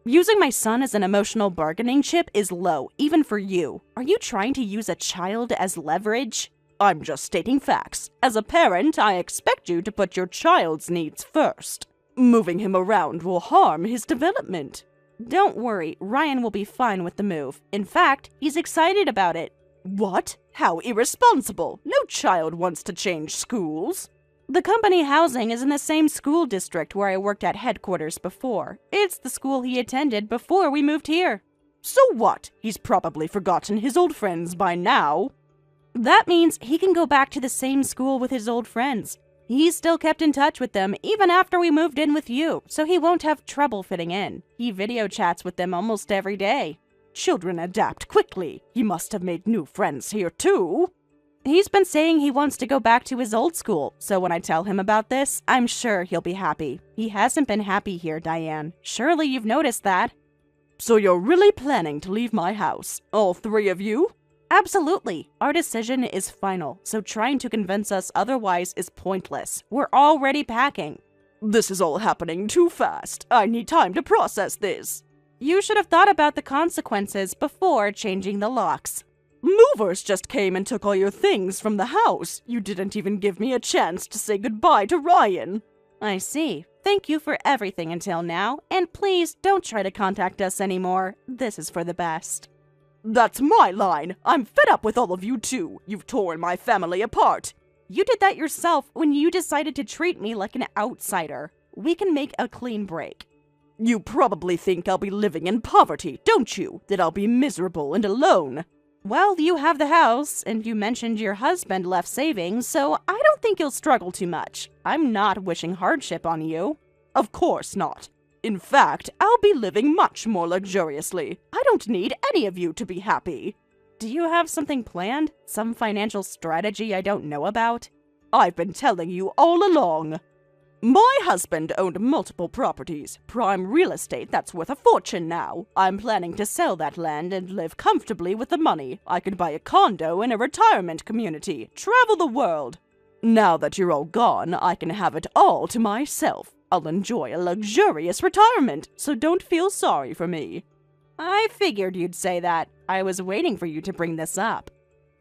Using my son as an emotional bargaining chip is low, even for you. Are you trying to use a child as leverage? I'm just stating facts. As a parent, I expect you to put your child's needs first. Moving him around will harm his development. Don't worry, Ryan will be fine with the move. In fact, he's excited about it. What? How irresponsible! No child wants to change schools. The company housing is in the same school district where I worked at headquarters before. It's the school he attended before we moved here. So what? He's probably forgotten his old friends by now. That means he can go back to the same school with his old friends. He's still kept in touch with them even after we moved in with you, so he won't have trouble fitting in. He video chats with them almost every day. Children adapt quickly. He must have made new friends here too. He's been saying he wants to go back to his old school, so when I tell him about this, I'm sure he'll be happy. He hasn't been happy here, Diane. Surely you've noticed that. So you're really planning to leave my house? All three of you? Absolutely. Our decision is final, so trying to convince us otherwise is pointless. We're already packing. This is all happening too fast. I need time to process this. You should have thought about the consequences before changing the locks. Movers just came and took all your things from the house. You didn't even give me a chance to say goodbye to Ryan. I see. Thank you for everything until now, and please don't try to contact us anymore. This is for the best. That's my line. I'm fed up with all of you too. You've torn my family apart. You did that yourself when you decided to treat me like an outsider. We can make a clean break. You probably think I'll be living in poverty, don't you? That I'll be miserable and alone. Well, you have the house, and you mentioned your husband left savings, so I don't think you'll struggle too much. I'm not wishing hardship on you. Of course not. In fact, I'll be living much more luxuriously. I don't need any of you to be happy. Do you have something planned? Some financial strategy I don't know about? I've been telling you all along. My husband owned multiple properties, prime real estate that's worth a fortune now. I'm planning to sell that land and live comfortably with the money. I could buy a condo in a retirement community, travel the world. Now that you're all gone, I can have it all to myself. I'll enjoy a luxurious retirement, so don't feel sorry for me. I figured you'd say that. I was waiting for you to bring this up.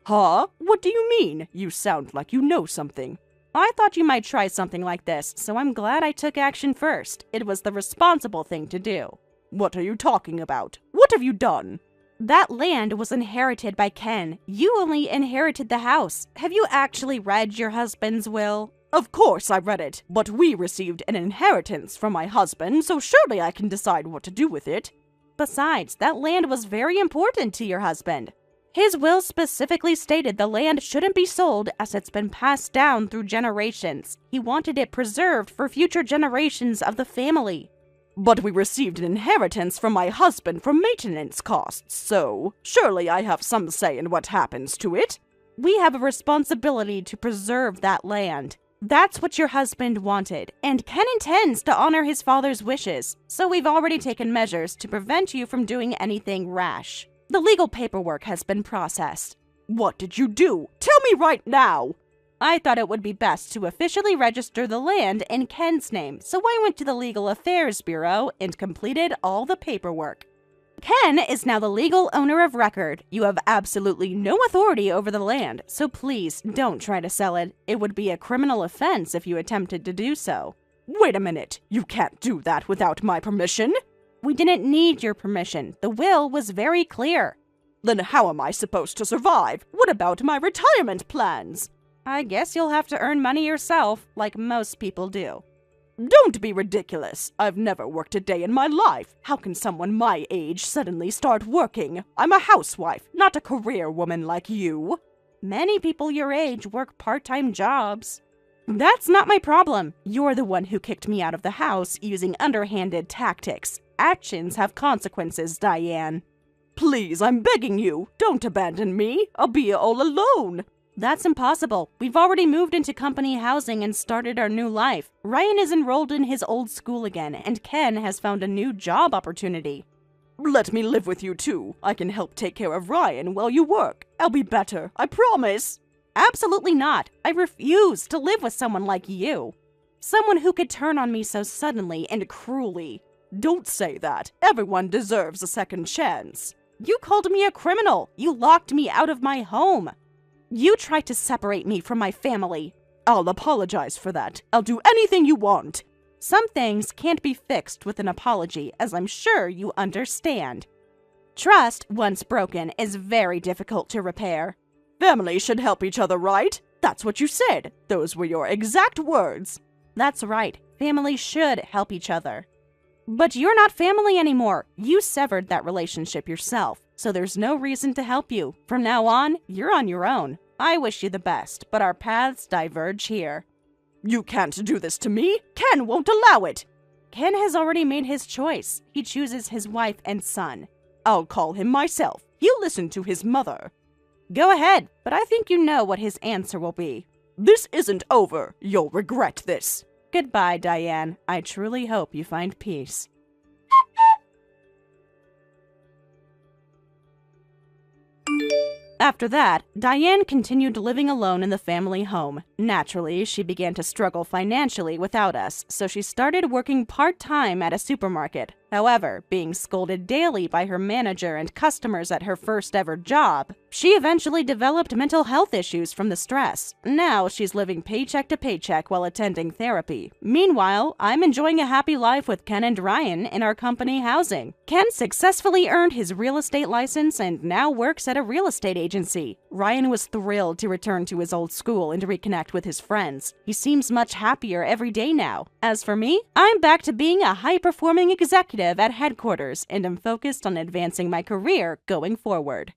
Huh? What do you mean? You sound like you know something. I thought you might try something like this, so I'm glad I took action first. It was the responsible thing to do. What are you talking about? What have you done? That land was inherited by Ken. You only inherited the house. Have you actually read your husband's will? Of course I read it, but we received an inheritance from my husband, so surely I can decide what to do with it. Besides, that land was very important to your husband. His will specifically stated the land shouldn't be sold as it's been passed down through generations. He wanted it preserved for future generations of the family. But we received an inheritance from my husband for maintenance costs, so surely I have some say in what happens to it. We have a responsibility to preserve that land. That's what your husband wanted, and Ken intends to honor his father's wishes, so we've already taken measures to prevent you from doing anything rash. The legal paperwork has been processed. What did you do? Tell me right now! I thought it would be best to officially register the land in Ken's name, so I went to the Legal Affairs Bureau and completed all the paperwork. Ken is now the legal owner of record. You have absolutely no authority over the land, so please don't try to sell it. It would be a criminal offense if you attempted to do so. Wait a minute, you can't do that without my permission? We didn't need your permission. The will was very clear. Then how am I supposed to survive? What about my retirement plans? I guess you'll have to earn money yourself, like most people do. Don't be ridiculous. I've never worked a day in my life. How can someone my age suddenly start working? I'm a housewife, not a career woman like you. Many people your age work part-time jobs. That's not my problem. You're the one who kicked me out of the house using underhanded tactics. Actions have consequences, Diane. Please, I'm begging you, don't abandon me. I'll be all alone. That's impossible. We've already moved into company housing and started our new life. Ryan is enrolled in his old school again, and Ken has found a new job opportunity. Let me live with you too. I can help take care of Ryan while you work. I'll be better, I promise. Absolutely not. I refuse to live with someone like you. Someone who could turn on me so suddenly and cruelly. Don't say that. Everyone deserves a second chance. You called me a criminal. You locked me out of my home. You tried to separate me from my family. I'll apologize for that. I'll do anything you want. Some things can't be fixed with an apology, as I'm sure you understand. Trust, once broken, is very difficult to repair. Families should help each other, right? That's what you said. Those were your exact words. That's right. Families should help each other. But you're not family anymore. You severed that relationship yourself, so there's no reason to help you. From now on, you're on your own. I wish you the best, but our paths diverge here. You can't do this to me. Ken won't allow it. Ken has already made his choice. He chooses his wife and son. I'll call him myself. He'll listen to his mother. Go ahead, but I think you know what his answer will be. This isn't over. You'll regret this. Goodbye, Diane. I truly hope you find peace. After that, Diane continued living alone in the family home. Naturally, she began to struggle financially without us, so she started working part-time at a supermarket. However, being scolded daily by her manager and customers at her first ever job, she eventually developed mental health issues from the stress. Now she's living paycheck to paycheck while attending therapy. Meanwhile, I'm enjoying a happy life with Ken and Ryan in our company housing. Ken successfully earned his real estate license and now works at a real estate agency. Ryan was thrilled to return to his old school and to reconnect with his friends. He seems much happier every day now. As for me, I'm back to being a high-performing executive at headquarters and am focused on advancing my career going forward.